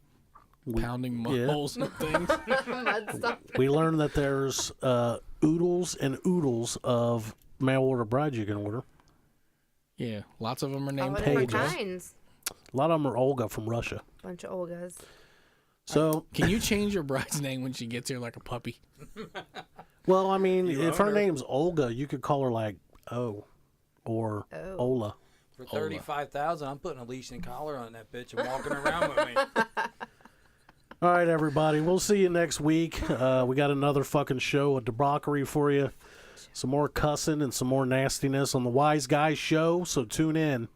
S6: pounding mud
S8: yeah.
S6: holes and things.
S3: Mud stuff.
S8: We learned that there's oodles and oodles of mail order brides you can order.
S6: Yeah, lots of them are
S3: All
S6: named
S3: different
S6: Olga.
S3: kinds.
S8: A lot of them are Olga from Russia.
S3: Bunch of Olgas.
S8: So,
S6: Can you change your bride's name when she gets here like a puppy?
S8: well, I mean,
S1: You
S8: if her
S1: own her.
S8: name's Olga, you could call her like O or
S3: Oh.
S8: Ola.
S1: For 35,000, I'm putting a leash and collar on that bitch and walking around with me.
S8: All right, everybody. We'll see you next week. We got another fucking show, a debauchery for you. Some more cussing and some more nastiness on the Wise Guys show, so tune in.